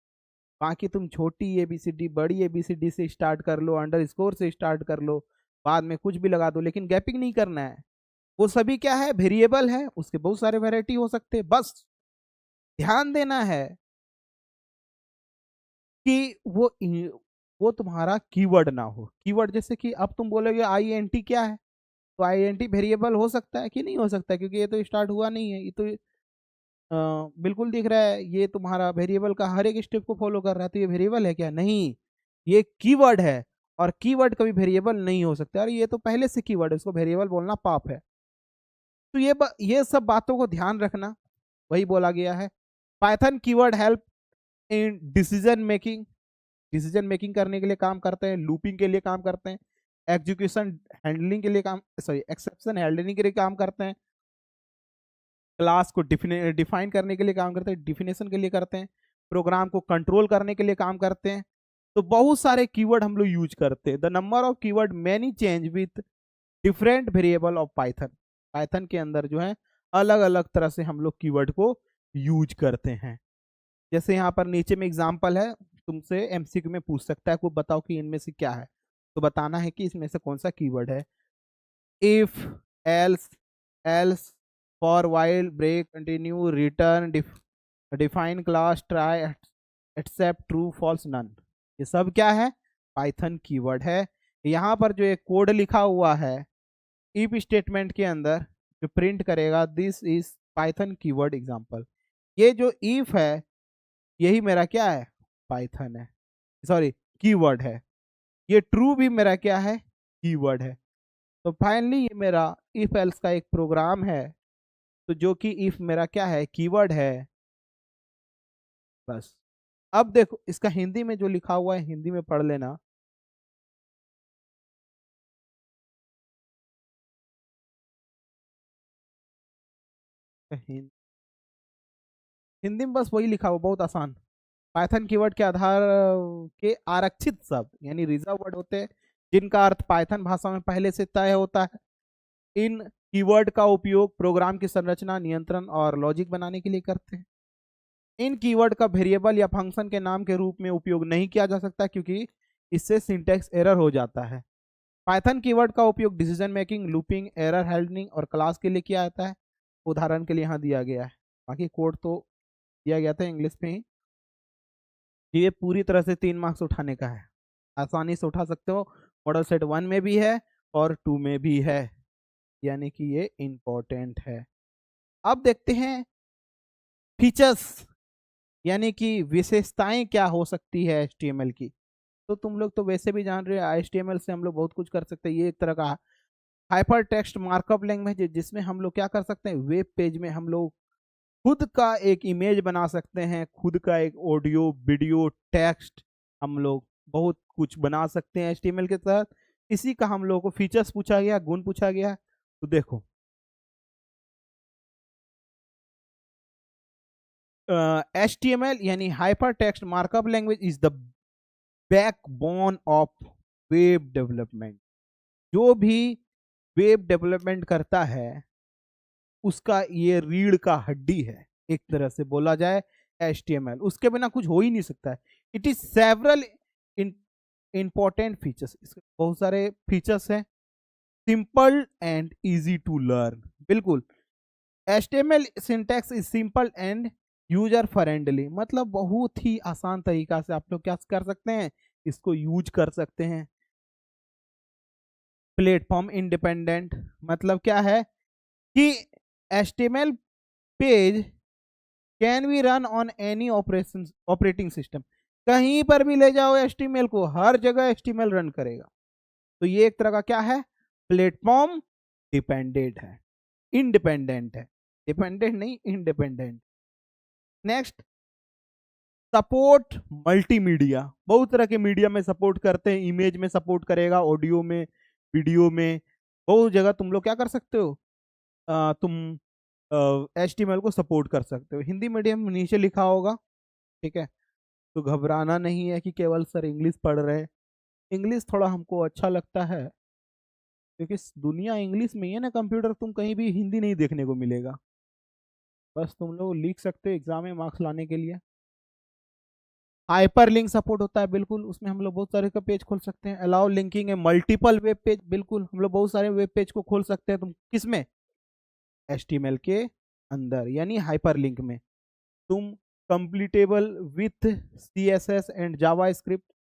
बाकी तुम छोटी ABCD, बड़ी ABCD से स्टार्ट कर लो, अंडरस्कोर से स्टार्ट कर लो, बाद में कुछ भी लगा दो, लेकिन गैपिंग नहीं करना है। वो सभी क्या है? वेरिएबल है, उसके बहुत सारे वैरायटी हो सकते हैं। बस ध्यान देना है कि वो तुम्हारा कीवर्ड ना हो। कीवर्ड जैसे कि अब तुम बोलोगे INT क्या है, तो INT वेरिएबल हो सकता है कि नहीं हो सकता, क्योंकि ये तो स्टार्ट हुआ नहीं है, ये तो बिल्कुल दिख रहा है ये तुम्हारा वेरिएबल का हर एक स्टेप को फॉलो कर रहा है। तो ये वेरिएबल है क्या? नहीं, ये कीवर्ड है, और कीवर्ड कभी वेरिएबल नहीं हो सकता। अरे ये तो पहले से कीवर्ड है, इसको वेरिएबल बोलना पाप है। तो ये सब बातों को ध्यान रखना, वही बोला गया है। Python keyword help in decision making, decision making करने के लिए काम करते हैं, लूपिंग के लिए काम करते हैं, एग्जीक्यूशन हैंडलिंग के लिए काम, सॉरी एक्सेप्शन हैंडलिंग के लिए काम करते हैं, क्लास को डिफाइन करने के लिए काम करते हैं, डिफिनेशन के लिए करते हैं, प्रोग्राम को कंट्रोल करने के लिए काम करते हैं। तो बहुत सारे कीवर्ड हम लोग यूज करते हैं। The number of keyword many change with different variable of Python. Python के अंदर जो है अलग अलग तरह से हम लोग कीवर्ड को यूज करते हैं। जैसे यहाँ पर नीचे में एग्जांपल है, तुमसे एमसीक्यू में पूछ सकता है, को बताओ कि इनमें से क्या है, तो बताना है कि इसमें से कौन सा कीवर्ड है। If, else, else, for, while, break, continue, return, define class, try, except, true, false, none, ये सब क्या है, पाइथन कीवर्ड है। यहाँ पर जो एक कोड लिखा हुआ है इफ स्टेटमेंट के अंदर जो प्रिंट करेगा, this is Python keyword example. ये जो इफ है यही मेरा क्या है, पाइथन है, सॉरी कीवर्ड है। ये ट्रू भी मेरा क्या है, कीवर्ड है। तो फाइनली ये मेरा इफ एल्स का एक प्रोग्राम है, तो जो कि इफ मेरा क्या है, कीवर्ड है। बस अब देखो इसका हिंदी में जो लिखा हुआ है हिंदी में पढ़ लेना। हिंदी में बस वही लिखा हुआ, बहुत आसान। पाइथन कीवर्ड के आधार के आरक्षित शब्द यानी रिजर्व वर्ड होते हैं, जिनका अर्थ पाइथन भाषा में पहले से तय होता है। इन कीवर्ड का उपयोग प्रोग्राम की संरचना, नियंत्रण और लॉजिक बनाने के लिए करते हैं। इन कीवर्ड का वेरिएबल या फंक्शन के नाम के रूप में उपयोग नहीं किया जा सकता, क्योंकि इससे सिंटैक्स एरर हो जाता है। पाइथन कीवर्ड का उपयोग decision making, looping, error handling और क्लास के लिए किया जाता है। उदाहरण के लिए यहाँ दिया गया है, बाकी कोड तो दिया गया था इंग्लिश में ही। ये पूरी तरह से 3 मार्क्स उठाने का है, आसानी से उठा सकते हो। मॉडल सेट 1 में भी है और 2 में भी है, यानी कि ये इंपॉर्टेंट है। अब देखते हैं फीचर्स, यानी कि विशेषताएं क्या हो सकती है HTML की। तो तुम लोग तो वैसे भी जान रहे हो HTML से हम लोग बहुत कुछ कर सकते हैं। ये एक तरह का हाइपर टेक्स्ट मार्कअप लैंग्वेज है, जिसमें हम लोग क्या कर सकते हैं, वेब पेज में हम लोग खुद का एक इमेज बना सकते हैं, खुद का एक ऑडियो, वीडियो, टेक्स्ट, हम लोग बहुत कुछ बना सकते हैं HTML के तहत। इसी का हम लोगों को फीचर्स पूछा गया, गुण पूछा गया। तो देखो HTML यानी hyper text markup language is the backbone of web development. जो भी वेब डेवलपमेंट करता है उसका ये रीढ़ का हड्डी है, एक तरह से बोला जाए। HTML उसके बिना कुछ हो ही नहीं सकता है। It is several important features, इसके बहुत सारे फीचर्स हैं। Simple and easy to learn, बिल्कुल। HTML syntax is simple and user friendly, मतलब बहुत ही आसान तरीका से आप लोग क्या कर सकते हैं, इसको यूज कर सकते हैं। प्लेटफॉर्म इंडिपेंडेंट, मतलब क्या है कि HTML page can be run on any operating system. कहीं पर भी ले जाओ HTML को, हर जगह HTML रन करेगा। तो ये एक तरह का क्या है, प्लेटफॉर्म डिपेंडेंट है, इंडिपेंडेंट है, डिपेंडेंट नहीं, इंडिपेंडेंट। नेक्स्ट, सपोर्ट मल्टीमीडिया, बहुत तरह के मीडिया में सपोर्ट करते हैं। इमेज में सपोर्ट करेगा, ऑडियो में, वीडियो में, बहुत जगह तुम लोग क्या कर सकते हो, तुम HTML को सपोर्ट कर सकते हो। हिंदी मीडियम नीचे लिखा होगा, ठीक है। तो घबराना नहीं है कि केवल सर इंग्लिश पढ़ रहे हैं। इंग्लिश थोड़ा हमको अच्छा लगता है, क्योंकि दुनिया इंग्लिश में ही है ना, कंप्यूटर तुम कहीं भी हिंदी नहीं देखने को मिलेगा। बस तुम लोग लिख सकते हो एग्जाम में मार्क्स लाने के लिए। हाइपर लिंक सपोर्ट होता है, बिल्कुल, उसमें हम लोग बहुत सारे का पेज खोल सकते हैं। अलाउ लिंकिंग है मल्टीपल वेब पेज, बिल्कुल हम लोग बहुत सारे वेब पेज को खोल सकते हैं। तुम किस में, HTML के अंदर, यानी हाइपर लिंक में। तुम compatible with CSS and JavaScript,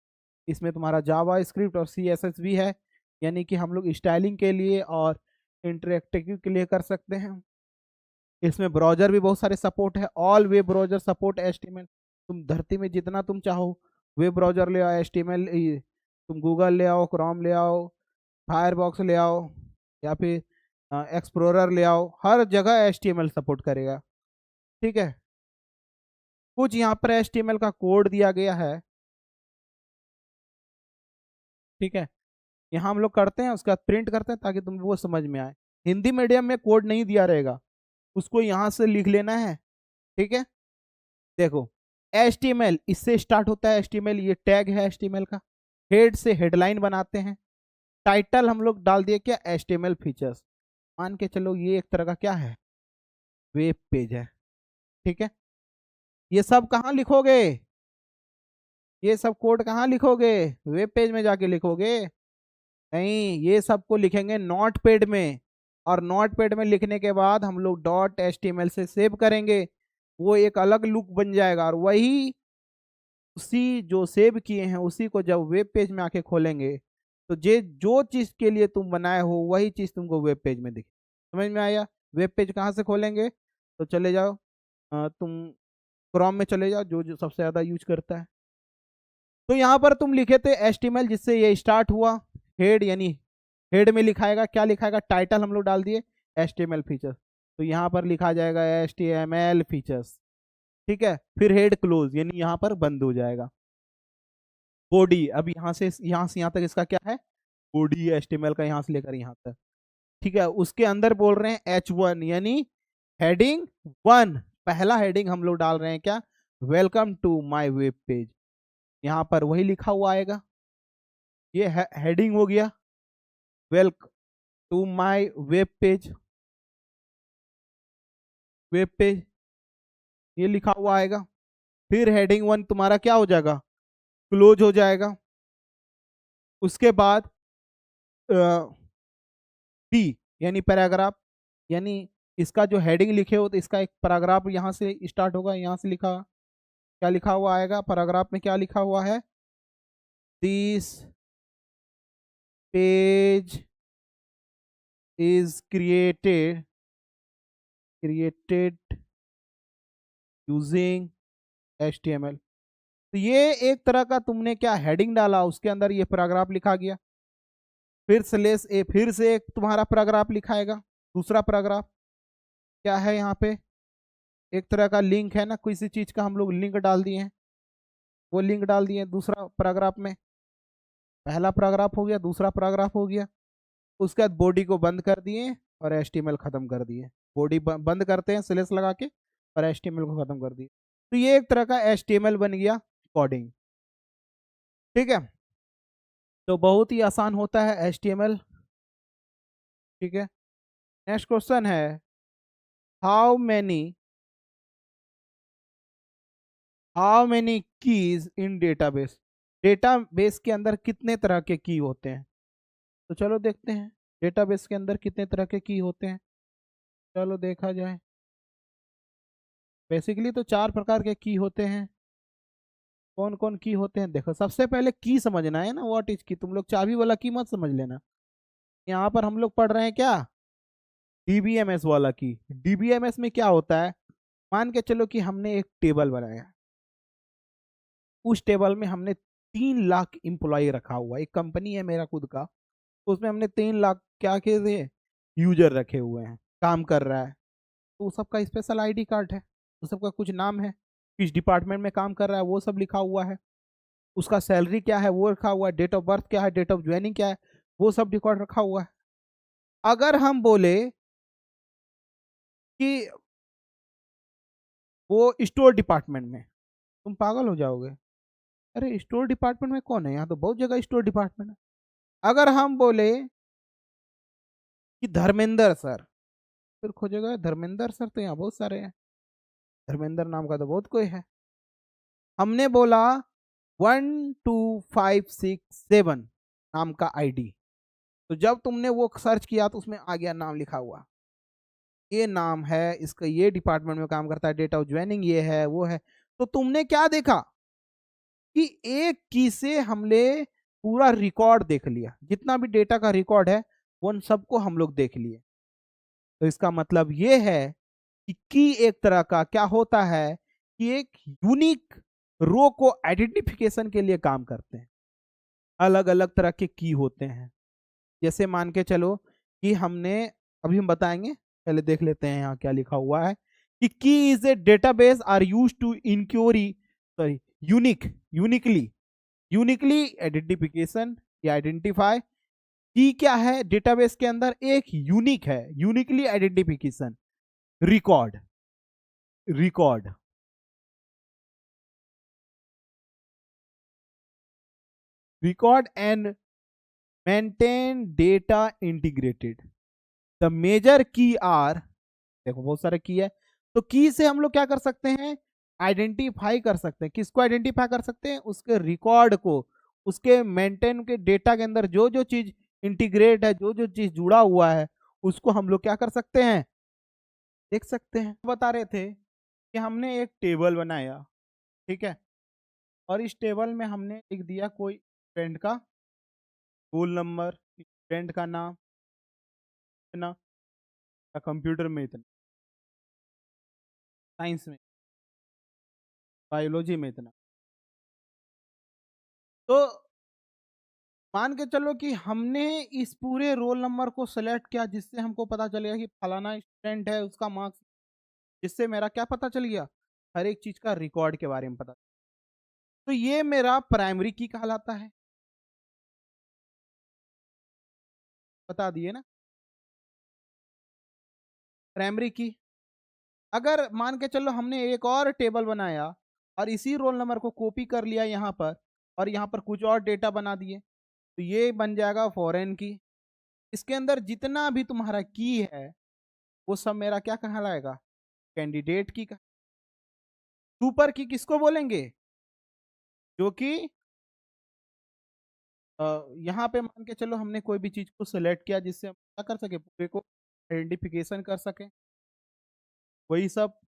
इसमें तुम्हारा जावा स्क्रिप्ट और CSS भी है, यानी कि हम लोग स्टाइलिंग के लिए और इंटरेक्टिव के लिए कर सकते हैं। इसमें ब्राउजर भी बहुत सारे सपोर्ट है, all web browser support HTML। तुम धरती में जितना तुम चाहो वेब ब्राउजर ले आओ, HTML तुम गूगल ले आओ, क्रोम ले आओ, फायरबॉक्स ले आओ, या फिर एक्सप्लोरर ले आओ, हर जगह HTML सपोर्ट करेगा, ठीक है। कुछ यहाँ पर HTML का कोड दिया गया है, ठीक है। यहाँ हम लोग करते हैं, उसके बाद प्रिंट करते हैं ताकि तुम वो समझ में आए। हिंदी मीडियम में कोड नहीं दिया रहेगा, उसको यहाँ से लिख लेना है। ठीक है, देखो HTML इससे स्टार्ट होता है। HTML ये टैग है HTML का। हेड से हेडलाइन बनाते हैं। टाइटल हम लोग डाल दिए क्या, HTML फीचर्स। मान के चलो ये एक तरह का क्या है, वेब पेज है। ठीक है, ये सब कहाँ लिखोगे, ये सब कोड कहाँ लिखोगे, वेब पेज में जाके लिखोगे? नहीं, ये सबको लिखेंगे नोट पैड में। और नोट पैड में लिखने के बाद हम लोग .html से सेव करेंगे। वो एक अलग लुक बन जाएगा, और वही उसी जो सेव किए हैं उसी को जब वेब पेज में आके खोलेंगे तो जे जो चीज के लिए तुम बनाए हो वही चीज तुमको वेब पेज में दिखे। समझ में आया? वेब पेज कहाँ से खोलेंगे, तो चले जाओ, तुम क्रोम में चले जाओ, जो जो सबसे ज्यादा यूज करता है। तो यहाँ पर तुम लिखे थे HTML, जिससे ये स्टार्ट हुआ। हेड यानी हेड में लिखाएगा, क्या लिखाएगा, टाइटल हम लोग डाल दिए HTML फीचर्स, तो यहाँ पर लिखा जाएगा HTML फीचर्स। ठीक है, फिर हेड क्लोज यानी यहाँ पर बंद हो जाएगा। बॉडी, अब यहाँ तक इसका क्या है, बॉडी HTML का, यहाँ से लेकर यहाँ तक। ठीक है, उसके अंदर बोल रहे हैं H1 यानी हेडिंग 1। पहला हेडिंग हम लोग डाल रहे हैं क्या, welcome to my web page. यहाँ पर वही लिखा हुआ आएगा, ये हेडिंग हो गया, welcome to my web page. Web page ये लिखा हुआ आएगा। फिर हेडिंग 1 तुम्हारा क्या हो जाएगा, क्लोज हो जाएगा। उसके बाद पी यानी पैराग्राफ, यानी इसका जो हेडिंग लिखे हो तो इसका एक पैराग्राफ यहाँ से स्टार्ट होगा, यहाँ से लिखा, क्या लिखा हुआ आएगा पैराग्राफ में, क्या लिखा हुआ है, this page is created using HTML। तो ये एक तरह का तुमने क्या हेडिंग डाला, उसके अंदर ये पैराग्राफ लिखा गया। फिर स्लेश ए, फिर से एक तुम्हारा पैराग्राफ लिखाएगा, दूसरा पैराग्राफ। क्या है यहाँ पे, एक तरह का लिंक है ना, किसी चीज का हम लोग लिंक डाल दिए हैं, वो लिंक डाल दिए दूसरा पैराग्राफ में। पहला पैराग्राफ हो गया, दूसरा पैराग्राफ हो गया। उसके बाद बॉडी को बंद कर दिए और HTML खत्म कर दिए। बॉडी बंद करते हैं स्लेश लगा के, और HTML को खत्म कर दिए। तो ये एक तरह का HTML बन गया, कोडिंग। ठीक है, तो बहुत ही आसान होता है HTML। ठीक है, नेक्स्ट क्वेश्चन है, how many keys in database. Database के अंदर कितने तरह के की होते हैं, तो चलो देखते हैं डेटाबेस के अंदर कितने तरह के की होते हैं। चलो देखा जाए, बेसिकली तो 4 प्रकार के की होते हैं। कौन कौन की होते हैं, देखो सबसे पहले की समझना है ना, व्हाट इज की। तुम लोग चाबी वाला की मत समझ लेना। यहाँ पर हम लोग पढ़ रहे हैं क्या, DBMS वाला की। DBMS में क्या होता है, मान के चलो कि हमने एक टेबल बनाया, उस टेबल में हमने 3 लाख एम्प्लॉय रखा हुआ, एक कंपनी है मेरा खुद का, तो उसमें हमने 3 लाख क्या के थे, यूजर रखे हुए हैं, काम कर रहा है। तो उस सबका स्पेशल ID कार्ड है, उस सबका कुछ नाम है, किस डिपार्टमेंट में काम कर रहा है वो सब लिखा हुआ है, उसका सैलरी क्या है वो रखा हुआ है, डेट ऑफ बर्थ क्या है, डेट ऑफ ज्वाइनिंग क्या है, वो सब रिकॉर्ड रखा हुआ है। अगर हम बोले कि वो स्टोर डिपार्टमेंट में, तुम पागल हो जाओगे, अरे स्टोर डिपार्टमेंट में कौन है, यहाँ तो बहुत जगह स्टोर डिपार्टमेंट है। अगर हम बोले कि धर्मेंद्र सर, फिर खोजेगा धर्मेंद्र सर तो यहाँ बहुत सारे हैं, धर्मेंद्र नाम का तो बहुत कोई है। हमने बोला 12567 नाम का ID, तो जब तुमने वो सर्च किया तो उसमें आ गया नाम लिखा हुआ, ये नाम है इसका, ये डिपार्टमेंट में काम करता है, डेट ऑफ ज्वाइनिंग ये है वो है। तो तुमने क्या देखा कि एक की से हमने पूरा रिकॉर्ड देख लिया, जितना भी डेटा का रिकॉर्ड है उन सबको हम लोग देख लिए। तो इसका मतलब ये है कि की एक तरह का क्या होता है, कि एक यूनिक रो को आइडेंटिफिकेशन के लिए काम करते हैं। अलग अलग तरह के की होते हैं, जैसे मान के चलो कि हमने, अभी हम बताएंगे, पहले देख लेते हैं यहाँ क्या लिखा हुआ है, कि key is a database are use to inquiry, sorry, uniquely identification या आइडेंटिफाई की क्या है डेटाबेस के अंदर? एक यूनिक है, uniquely identification, record, record. Record and maintain data integrated. The major key are, देखो बहुत सारे की है, तो की से हम लोग क्या कर सकते हैं? आइडेंटिफाई कर सकते हैं। किसको आइडेंटिफाई कर सकते हैं? उसके रिकॉर्ड को, उसके मेंटेन के डेटा के अंदर जो जो चीज इंटीग्रेट है, जो जो चीज जुड़ा हुआ है, उसको हम लोग क्या कर सकते हैं? देख सकते हैं। बता रहे थे कि हमने एक टेबल बनाया, ठीक है, और इस टेबल में हमने लिख दिया कोई फ्रेंड का रोल नंबर, फ्रेंड का नाम इतना, कंप्यूटर में इतना, साइंस में, बायोलॉजी में इतना। तो मान के चलो कि हमने इस पूरे रोल नंबर को सेलेक्ट किया, जिससे हमको पता चलेगा कि फलाना स्टूडेंट है, उसका मार्क्स, जिससे मेरा क्या पता चल गया? हर एक चीज का रिकॉर्ड के बारे में पता। तो ये मेरा प्राइमरी की कहलाता है, बता दिए ना, प्राइमरी की। अगर मान के चलो हमने एक और टेबल बनाया और इसी रोल नंबर को कॉपी कर लिया यहाँ पर, और यहाँ पर कुछ और डेटा बना दिए, तो ये बन जाएगा फॉरेन की। इसके अंदर जितना भी तुम्हारा की है वो सब मेरा क्या कहलाएगा? कैंडिडेट की। सुपर की किसको बोलेंगे? जो कि यहाँ पे मान के चलो हमने कोई भी चीज को सिलेक्ट किया जिससे हम क्या कर सके, पूरे को आइडेंटिफिकेशन कर सके, वही सब।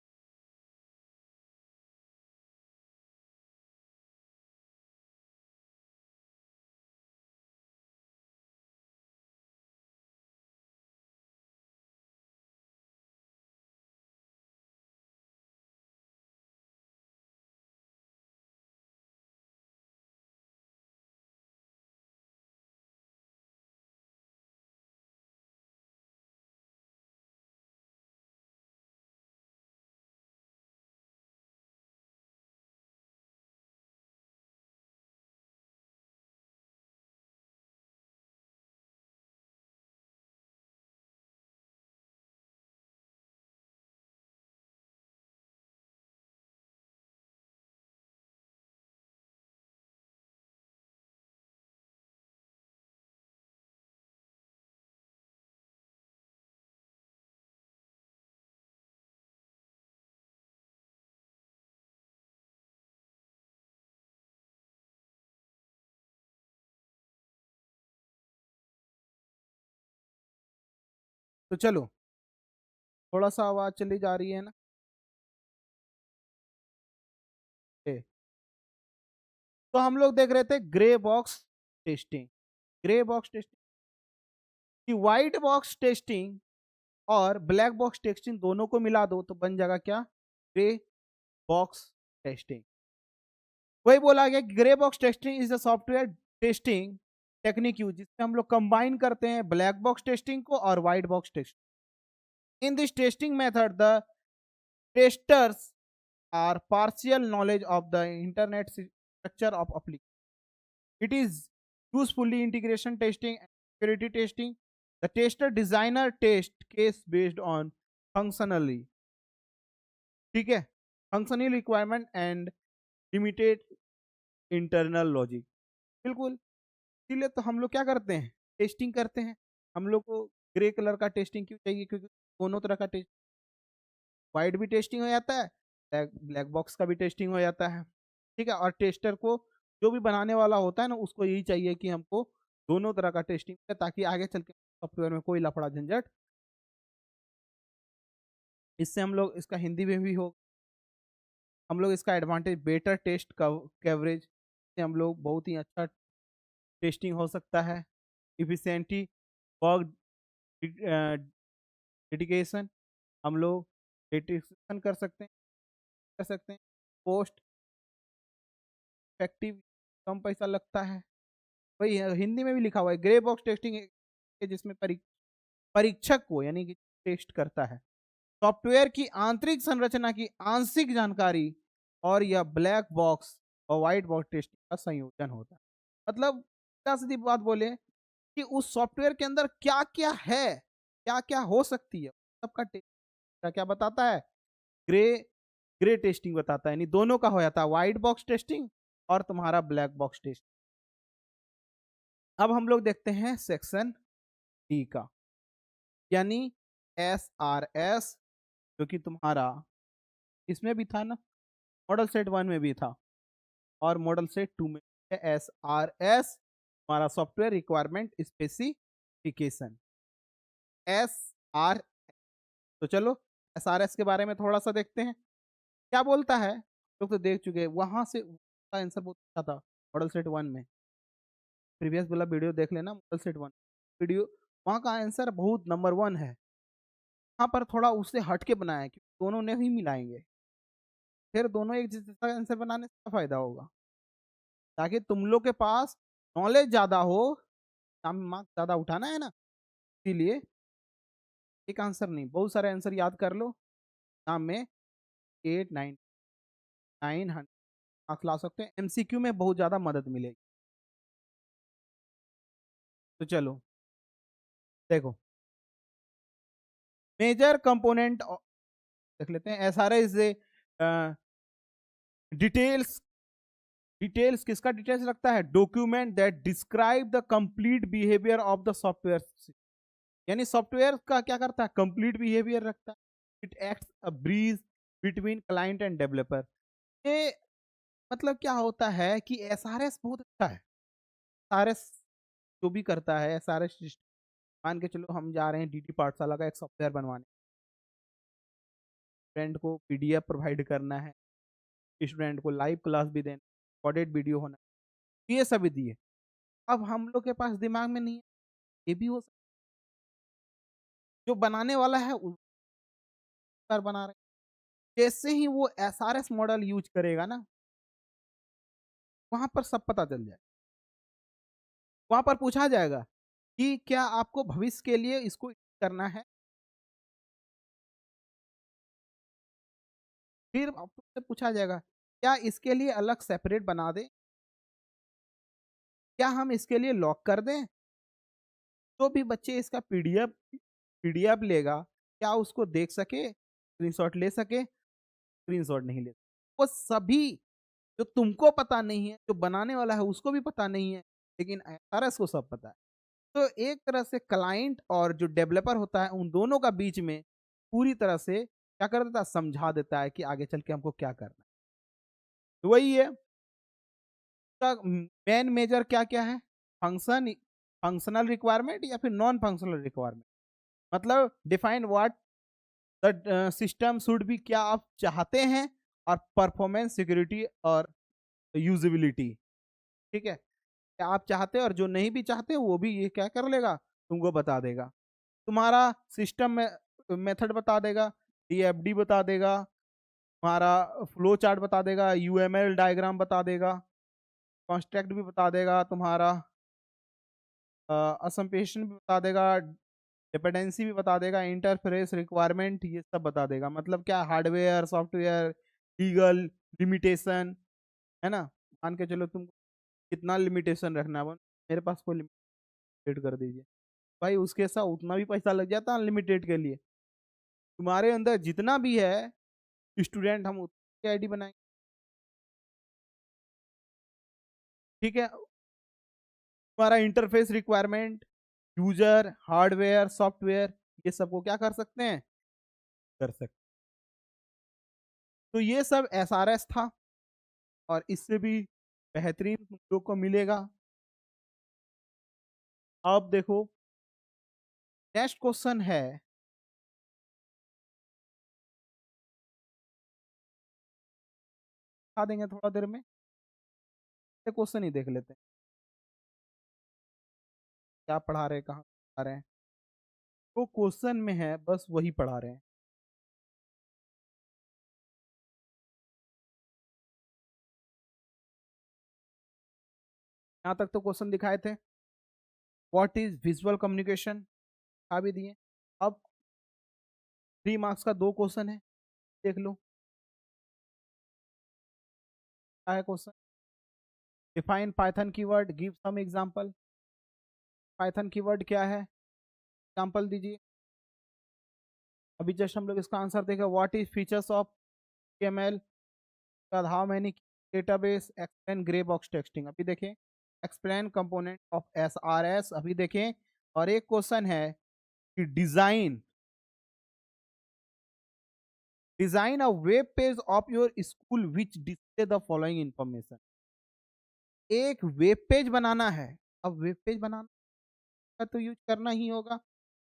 तो चलो, थोड़ा सा आवाज चली जा रही है ना? ए, तो हम लोग देख रहे थे grey box testing. Grey box testing की व्हाइट बॉक्स टेस्टिंग और ब्लैक बॉक्स टेस्टिंग दोनों को मिला दो तो बन जाएगा क्या? Grey box testing. वही बोला गया कि grey box testing is the software testing technique use, जिसमें हम लोग कंबाइन करते हैं ब्लैक बॉक्स टेस्टिंग को और white box testing. In this testing method the testers are partial knowledge of the internet structure of application. It is usefully integration testing and security testing. The tester designer test case based on functionally, ठीक है, functional requirement and limited internal logic. बिल्कुल, इसीलिए तो हम लोग क्या करते हैं? टेस्टिंग करते हैं। हम लोग को ग्रे कलर का टेस्टिंग क्यों चाहिए? क्योंकि दोनों तरह का टेस्ट, व्हाइट भी टेस्टिंग हो जाता है, ब्लैक ब्लैक बॉक्स का भी टेस्टिंग हो जाता है, ठीक है। और टेस्टर को, जो भी बनाने वाला होता है ना, उसको यही चाहिए कि हमको दोनों तरह का टेस्टिंग है, ताकि आगे चल के सॉफ्टवेयर में कोई लफड़ा झंझट। इससे हम लोग इसका हिंदी में भी हो, हम लोग इसका एडवांटेज बेटर टेस्ट कवरेज से हम लोग बहुत ही अच्छा टेस्टिंग हो सकता है। इफिशियंटी, वर्क डेडिकेशन, हम लोग डेडिकेशन कर सकते हैं। पोस्ट इफेक्टिव, कम पैसा लगता है। वही है, हिंदी में भी लिखा हुआ है ग्रे बॉक्स टेस्टिंग, जिसमें परीक्षक को, यानी कि टेस्ट करता है, सॉफ्टवेयर की आंतरिक संरचना की आंशिक जानकारी, और यह ब्लैक बॉक्स और व्हाइट बॉक्स टेस्टिंग का संयोजन होता है। मतलब सीधी बात बोले कि उस सॉफ्टवेयर के अंदर क्या क्या है, क्या क्या हो सकती है, सबका क्या क्या बताता है, ग्रे ग्रे टेस्टिंग बताता है, यानी दोनों का हो जाता है, व्हाइट बॉक्स टेस्टिंग और तुम्हारा ब्लैक बॉक्स टेस्टिंग। अब हम लोग देखते हैं सेक्शन डी का, यानी SRS, जो कि तुम्हारा इसमें भी था ना, मॉडल सेट 1 में भी था और मॉडल सेट 2 में SRS, हमारा सॉफ्टवेयर रिक्वायरमेंट स्पेसिफिकेशन, SR। तो चलो SRS के बारे में थोड़ा सा देखते हैं क्या बोलता है। लोग तो देख चुके हैं, वहां से आंसर बहुत अच्छा था मॉडल सेट 1 में, प्रीवियस वाला वीडियो देख लेना, मॉडल सेट 1 वीडियो, वहां का आंसर बहुत नंबर 1 है। वहां पर थोड़ा उससे हट के बनाया है कि दोनों ने ही मिलाएंगे, फिर दोनों एक जैसा आंसर बनाने से क्या फायदा होगा, ताकि तुम लोग के पास नॉलेज ज्यादा हो, मार्क्स ज्यादा उठाना है ना, इसीलिए एक आंसर नहीं, बहुत सारे आंसर याद कर लो, नाम में 8, 9, 900 मार्क्स ला सकते हैं, MCQ में बहुत ज्यादा मदद मिलेगी। तो चलो देखो, मेजर कंपोनेंट देख लेते हैं। SRS डिटेल्स, डिटेल्स किसका डिटेल्स रखता है, document that describe the complete behaviour of the software, यानी सॉफ्टवेयर का क्या करता है, कंप्लीट बिहेवियर रखता है। It acts a bridge between client end developer. ये मतलब क्या होता है कि SRS बहुत अच्छा है। SRS जो भी करता है, SRS मान के चलो हम जा रहे हैं DT पाठशाला का एक सॉफ्टवेयर बनवाने, स्टूडेंट को PDF प्रोवाइड करना है, स्टूडेंट को लाइव क्लास भी देना, रिकॉर्डेड वीडियो होना, ये सभी दिए। अब हम लोग के पास दिमाग में नहीं है, ये भी हो सकता है। जो बनाने वाला है उसका बना रहे, जैसे ही वो SRS मॉडल यूज करेगा ना, वहां पर सब पता चल जाए, वहां पर पूछा जाएगा कि क्या आपको भविष्य के लिए इसको करना है, फिर आपसे पूछा जाएगा क्या इसके लिए अलग सेपरेट बना दे, क्या हम इसके लिए लॉक कर दें। तो भी बच्चे इसका पीडीएफ लेगा, क्या उसको देख सके, स्क्रीनशॉट ले सके, स्क्रीनशॉट नहीं ले सके। वो सभी जो तुमको पता नहीं है, जो बनाने वाला है उसको भी पता नहीं है, लेकिन एसआरएस को सब पता है। तो एक तरह से क्लाइंट और जो डेवलपर होता है उन दोनों का बीच में पूरी तरह से क्या कर देता है, समझा देता है कि आगे चल के हमको क्या करना है। तो वही है, मेन मेजर क्या क्या है, फंक्शन, फंक्शनल रिक्वायरमेंट या फिर नॉन फंक्शनल रिक्वायरमेंट, मतलब define what the system should be, क्या आप चाहते हैं, और परफॉर्मेंस, सिक्योरिटी और यूजिबिलिटी। ठीक है, क्या आप चाहते हैं और जो नहीं भी चाहते वो भी ये क्या कर लेगा, तुमको बता देगा। तुम्हारा सिस्टम में मेथड बता देगा, DFD बता देगा, तुम्हारा फ्लो चार्ट बता देगा, UML डायग्राम बता देगा, कॉन्स्ट्रक्ट भी बता देगा, तुम्हारा असम्पेशन भी बता देगा, डिपेंडेंसी भी बता देगा, इंटरफेस रिक्वायरमेंट ये सब बता देगा। मतलब क्या, हार्डवेयर, सॉफ्टवेयर, लीगल लिमिटेशन, है ना, मान के चलो तुम कितना लिमिटेशन रखना है, मेरे पास कोई लिमिटेड कर दीजिए, भाई उसके साथ उतना भी पैसा लग जाता है अनलिमिटेड के लिए। तुम्हारे अंदर जितना भी है स्टूडेंट, हम उसकी आईडी बनाएंगे। ठीक है, तुम्हारा interface requirement, user, hardware, software, ये सबको क्या कर सकते हैं, कर सकते। तो ये सब SRS था, और इससे भी बेहतरीन तुम लोग को मिलेगा। अब देखो नेक्स्ट क्वेश्चन है, बता देंगे थोड़ा देर में, क्वेश्चन ही देख लेते हैं क्या पढ़ा रहे हैं, कहाँ पढ़ा रहे हैं। तो क्वेश्चन में है बस वही पढ़ा रहे हैं। यहाँ तक तो क्वेश्चन दिखाए थे, व्हाट इज विजुअल कम्युनिकेशन आ भी दिए। अब 3 मार्क्स का 2 क्वेश्चन है, देख लो क्या है question. Define python keyword, give some example. Python keyword क्या है, एग्जाम्पल दीजिए। अभी जस्ट हम लोग इसका आंसर देखें, what is features of HTML, how many database, explain grey box texting. अभी देखें, एक्सप्लेन कंपोनेंट ऑफ SRS। अभी देखें, और एक क्वेश्चन है कि design design a web page of your school which display the following information. एक वेब पेज बनाना है। अब वेब पेज बनाना का तो यूज करना ही होगा,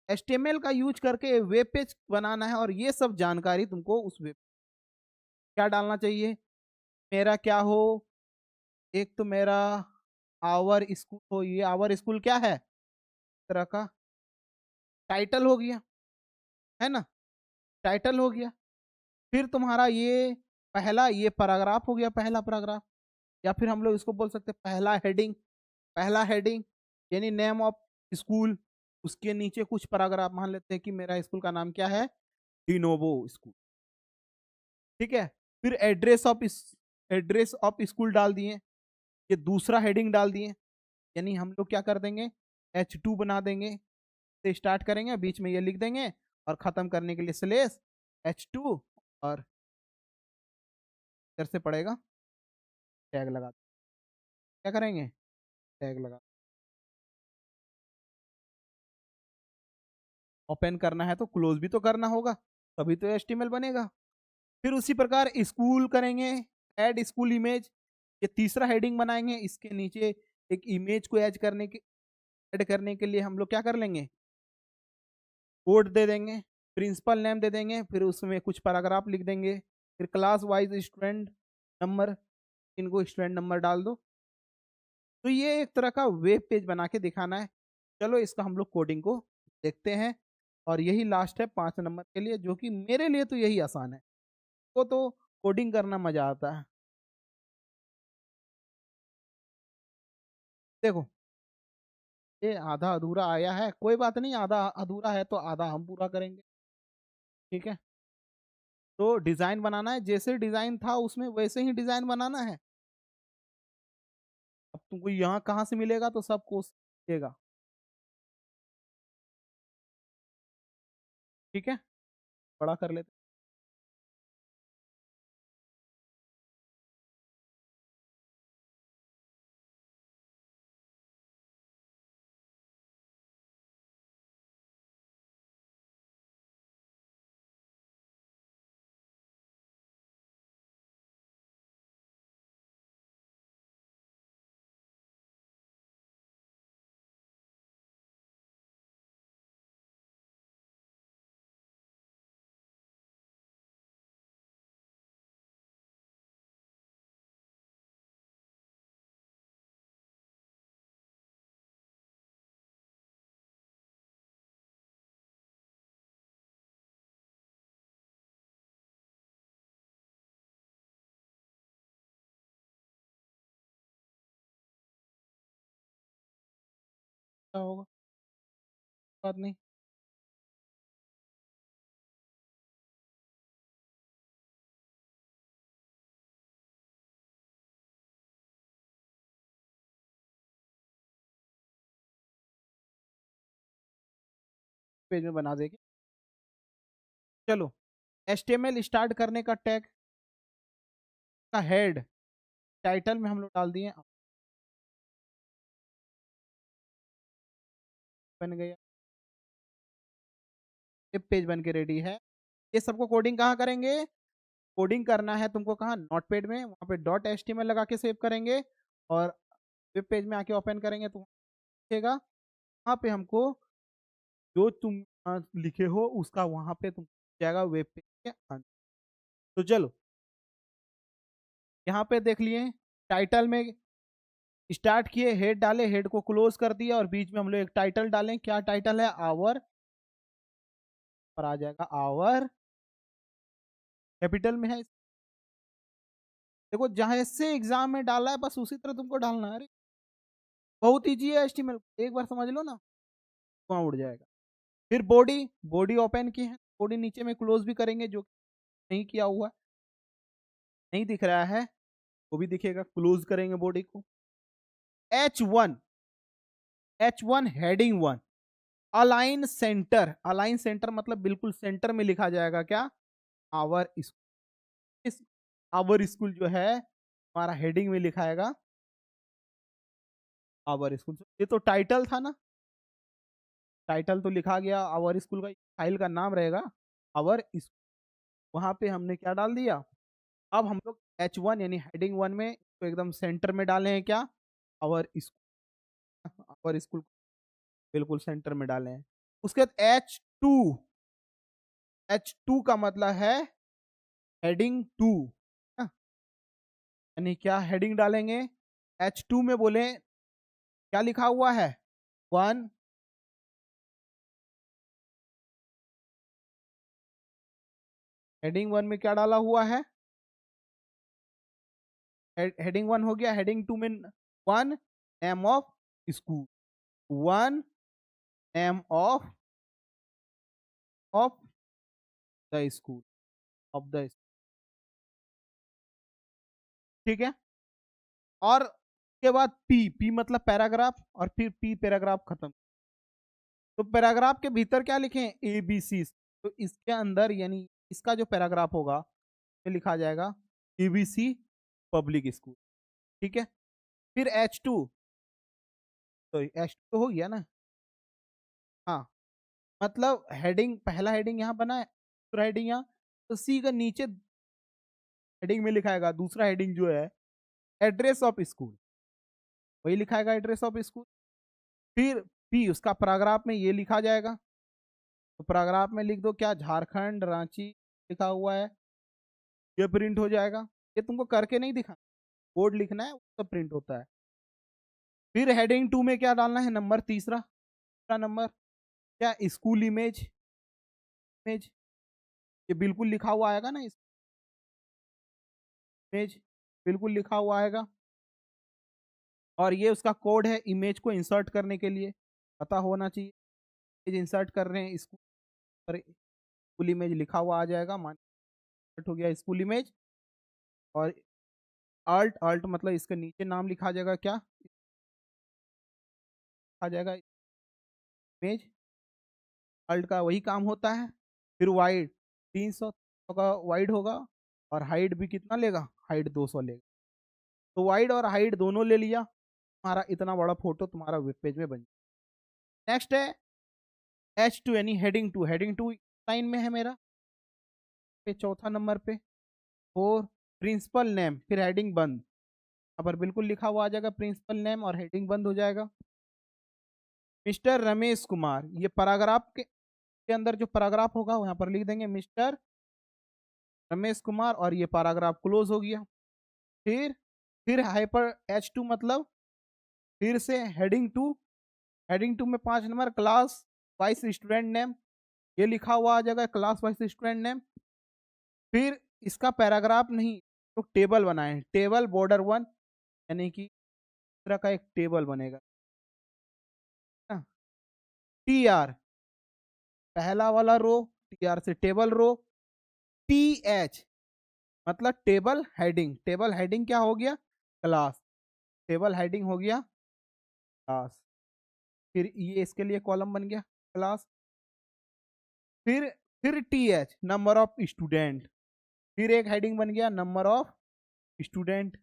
HTML का यूज करके वेब पेज बनाना है, और ये सब जानकारी तुमको उस वेब क्या डालना चाहिए, मेरा क्या हो, एक तो मेरा आवर स्कूल हो। ये आवर स्कूल क्या है, तरह का टाइटल हो गया, है ना, टाइटल हो गया। फिर तुम्हारा ये पहला ये पैराग्राफ हो गया, पहला पैराग्राफ, या फिर हम लोग इसको बोल सकते हैं पहला हेडिंग। पहला हेडिंग यानी नेम ऑफ स्कूल, उसके नीचे कुछ पैराग्राफ, मान लेते हैं कि मेरा स्कूल का नाम क्या है, डिनोवो स्कूल, ठीक है। फिर एड्रेस ऑफ स्कूल डाल दिए, ये दूसरा हेडिंग डाल दिए। यानी हम लोग क्या कर देंगे, H2 बना देंगे, से स्टार्ट करेंगे, बीच में ये लिख देंगे, और खत्म करने के लिए स्लेश H2, और इधर से पड़ेगा टैग लगा, क्या करेंगे, टैग लगा। ओपन करना है तो क्लोज भी तो करना होगा, तभी तो HTML बनेगा। फिर उसी प्रकार स्कूल करेंगे, ऐड स्कूल इमेज, ये तीसरा हेडिंग बनाएंगे। इसके नीचे एक इमेज को ऐड करने के लिए हम लोग क्या कर लेंगे, कोड दे देंगे, प्रिंसिपल नेम दे देंगे, फिर उसमें कुछ पैराग्राफ लिख देंगे, फिर क्लास वाइज स्टूडेंट नंबर, इनको स्टूडेंट नंबर डाल दो। तो ये एक तरह का वेब पेज बना के दिखाना है। चलो इसका हम लोग कोडिंग को देखते हैं, और यही लास्ट है 5 नंबर के लिए, जो कि मेरे लिए तो यही आसान है, तो कोडिंग करना मजा आता है। देखो, ये आधा अधूरा आया है, कोई बात नहीं, आधा अधूरा है तो आधा हम पूरा करेंगे, ठीक है। तो डिजाइन बनाना है, जैसे डिजाइन था उसमें वैसे ही डिजाइन बनाना है। अब तुमको यहाँ कहाँ से मिलेगा, तो सब कोर्स मिलेगा, ठीक है। बड़ा कर लेते, क्या होगा, बात नहीं, पेज में बना देंगे। चलो, HTML स्टार्ट करने का टैग का हेड टाइटल में हम लोग डाल दिए, बन गया, ये पेज बन के रेडी है। ये सबको कोडिंग कहाँ करेंगे, कोडिंग करना है तुमको कहाँ, नोटपैड में, वहाँ पे .html लगा के सेव करेंगे, और वेब पेज में आके ओपन करेंगे तो दिखेगा, वहाँ पे हमको जो तुम लिखे हो उसका वहाँ पे तुम जाएगा वेब पेज के अंदर। तो चलो, यहाँ पे देख लिए, टाइटल में स्टार्ट किए, हेड डाले, हेड को क्लोज कर दिया, और बीच में हम लोग एक टाइटल डालें। क्या टाइटल है, आवर, पर आ जाएगा आवर, कैपिटल में है। देखो, जहां से एग्जाम में डाला है बस उसी तरह तुमको डालना है। अरे बहुत ईजी है HTML, एक बार समझ लो ना, वहां उड़ जाएगा। फिर बॉडी, बॉडी ओपन की है, बॉडी नीचे में क्लोज भी करेंगे, जो नहीं किया हुआ, नहीं दिख रहा है, वो भी दिखेगा, क्लोज करेंगे बॉडी को। H1 H1 heading 1, align centre, align centre मतलब बिल्कुल सेंटर में लिखा जाएगा क्या, आवर स्कूल। आवर स्कूल जो है हमारा हेडिंग में लिखाएगा आवर स्कूल। ये तो टाइटल था ना, टाइटल तो लिखा गया, आवर स्कूल का फाइल का नाम रहेगा आवर स्कूल, वहां पे हमने क्या डाल दिया। अब हम लोग H1 यानी हेडिंग 1 में तो एकदम सेंटर में डाले हैं क्या, आवर स्कूल, आवर स्कूल बिल्कुल सेंटर में डाले हैं। उसके बाद H2, H2 का मतलब है हेडिंग 2, यानी क्या हेडिंग डालेंगे, H2 में बोले क्या लिखा हुआ है, 1, हेडिंग 1 में क्या डाला हुआ है, हेडिंग 1 हो गया, हेडिंग 2 में 1 name of school, 1 name of the school, of the, ठीक है। और उसके बाद पी, पी मतलब पैराग्राफ, और फिर पी पैराग्राफ खत्म। तो पैराग्राफ के भीतर क्या लिखें, ए बी सी, तो इसके अंदर यानी इसका जो पैराग्राफ होगा तो लिखा जाएगा एबीसी पब्लिक स्कूल, ठीक है। फिर H2, तो H2 तो हो गया ना, हाँ, मतलब हेडिंग, पहला हेडिंग यहाँ बना है, दूसरा हेडिंग यहाँ, तो सी का नीचे हेडिंग में लिखाएगा दूसरा हेडिंग जो है एड्रेस ऑफ स्कूल, वही लिखाएगा एड्रेस ऑफ स्कूल। फिर पी, उसका पैराग्राफ में ये लिखा जाएगा, तो पैराग्राफ में लिख दो क्या, झारखंड रांची लिखा हुआ है, ये प्रिंट हो जाएगा। ये तुमको करके नहीं दिखा, बोर्ड लिखना है वो सब प्रिंट होता है। फिर हेडिंग 2 में क्या डालना है, नंबर तीसरा, तीसरा नंबर क्या, स्कूल इमेज, इमेज ये बिल्कुल लिखा हुआ आएगा ना, इमेज बिल्कुल लिखा हुआ आएगा, और ये उसका कोड है इमेज को इंसर्ट करने के लिए, पता होना चाहिए। इमेज इंसर्ट कर रहे हैं स्कूल पर, स्कूल इमेज लिखा हुआ आ जाएगा, मान हो गया स्कूल इमेज। और अल्ट, अल्ट मतलब इसके नीचे नाम लिखा जाएगा क्या, लिखा जाएगा इमेज, अल्ट का वही काम होता है। फिर वाइड 300 का वाइड होगा, और हाइट भी कितना लेगा, हाइट 200 लेगा। तो वाइड और हाइट दोनों ले लिया, तुम्हारा इतना बड़ा फोटो तुम्हारा वेब पेज में बन जाए। नेक्स्ट है H2 यानी हेडिंग 2, हेडिंग 2 लाइन में है मेरा, पे चौथा नंबर पे। फोर, प्रिंसिपल नेम, फिर हेडिंग बंद, यहाँ पर बिल्कुल लिखा हुआ आ जाएगा प्रिंसिपल नेम, और हेडिंग बंद हो जाएगा। मिस्टर रमेश कुमार, ये पैराग्राफ के अंदर जो पैराग्राफ होगा वहां पर लिख देंगे मिस्टर रमेश कुमार, और ये पैराग्राफ क्लोज हो गया। फिर हाइपर H2 मतलब फिर से हेडिंग 2, हेडिंग 2 में 5 number class vice student name, ये लिखा हुआ आ जाएगा क्लास वाइस स्टूडेंट नेम। फिर इसका पैराग्राफ नहीं, तो टेबल बनाए, टेबल बॉर्डर 1, यानी कि इस तरह का एक टेबल बनेगा, टी आर पहला वाला रो, टी आर से टेबल रो, टी एच मतलब टेबल हेडिंग, टेबल हेडिंग क्या हो गया, क्लास, टेबल हेडिंग हो गया क्लास। फिर ये इसके लिए कॉलम बन गया क्लास। फिर T H number of student, फिर एक हेडिंग बन गया number of student,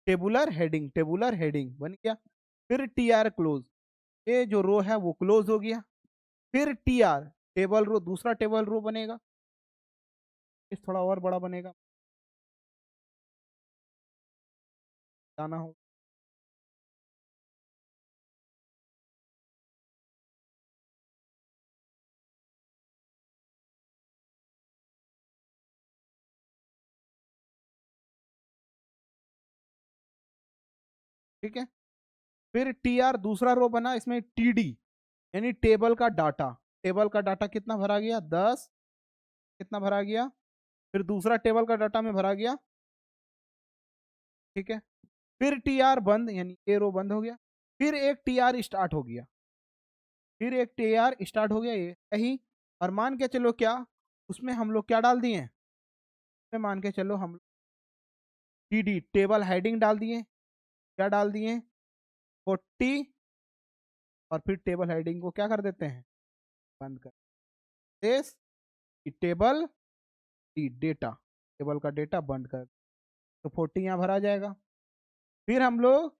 tabular heading बन गया। फिर टी आर क्लोज, ये जो रो है वो क्लोज हो गया। फिर टी आर टेबल रो, दूसरा टेबल रो बनेगा, इस थोड़ा और बड़ा बनेगा, जाना हो, ठीक है। फिर टी आर दूसरा रो बना, इसमें टी डी यानी टेबल का डाटा, टेबल का डाटा कितना भरा गया, 10, कितना भरा गया, फिर दूसरा टेबल का डाटा में भरा गया, ठीक है। फिर टी आर बंद, यानी ए रो बंद हो गया। फिर एक टी आर स्टार्ट हो गया, फिर एक टी आर स्टार्ट हो गया, ये यही। और मान के चलो क्या, उसमें हम लोग क्या डाल दिए, उसमें मान के चलो हम टी डी टेबल हेडिंग डाल दिए, क्या डाल दिए, 40 और फिर टेबल हेडिंग को क्या कर देते हैं, बंद कर, स्पेस की टेबल की डेटा, टेबल का डेटा बंद कर, तो 40 यहाँ भरा जाएगा। फिर हम लोग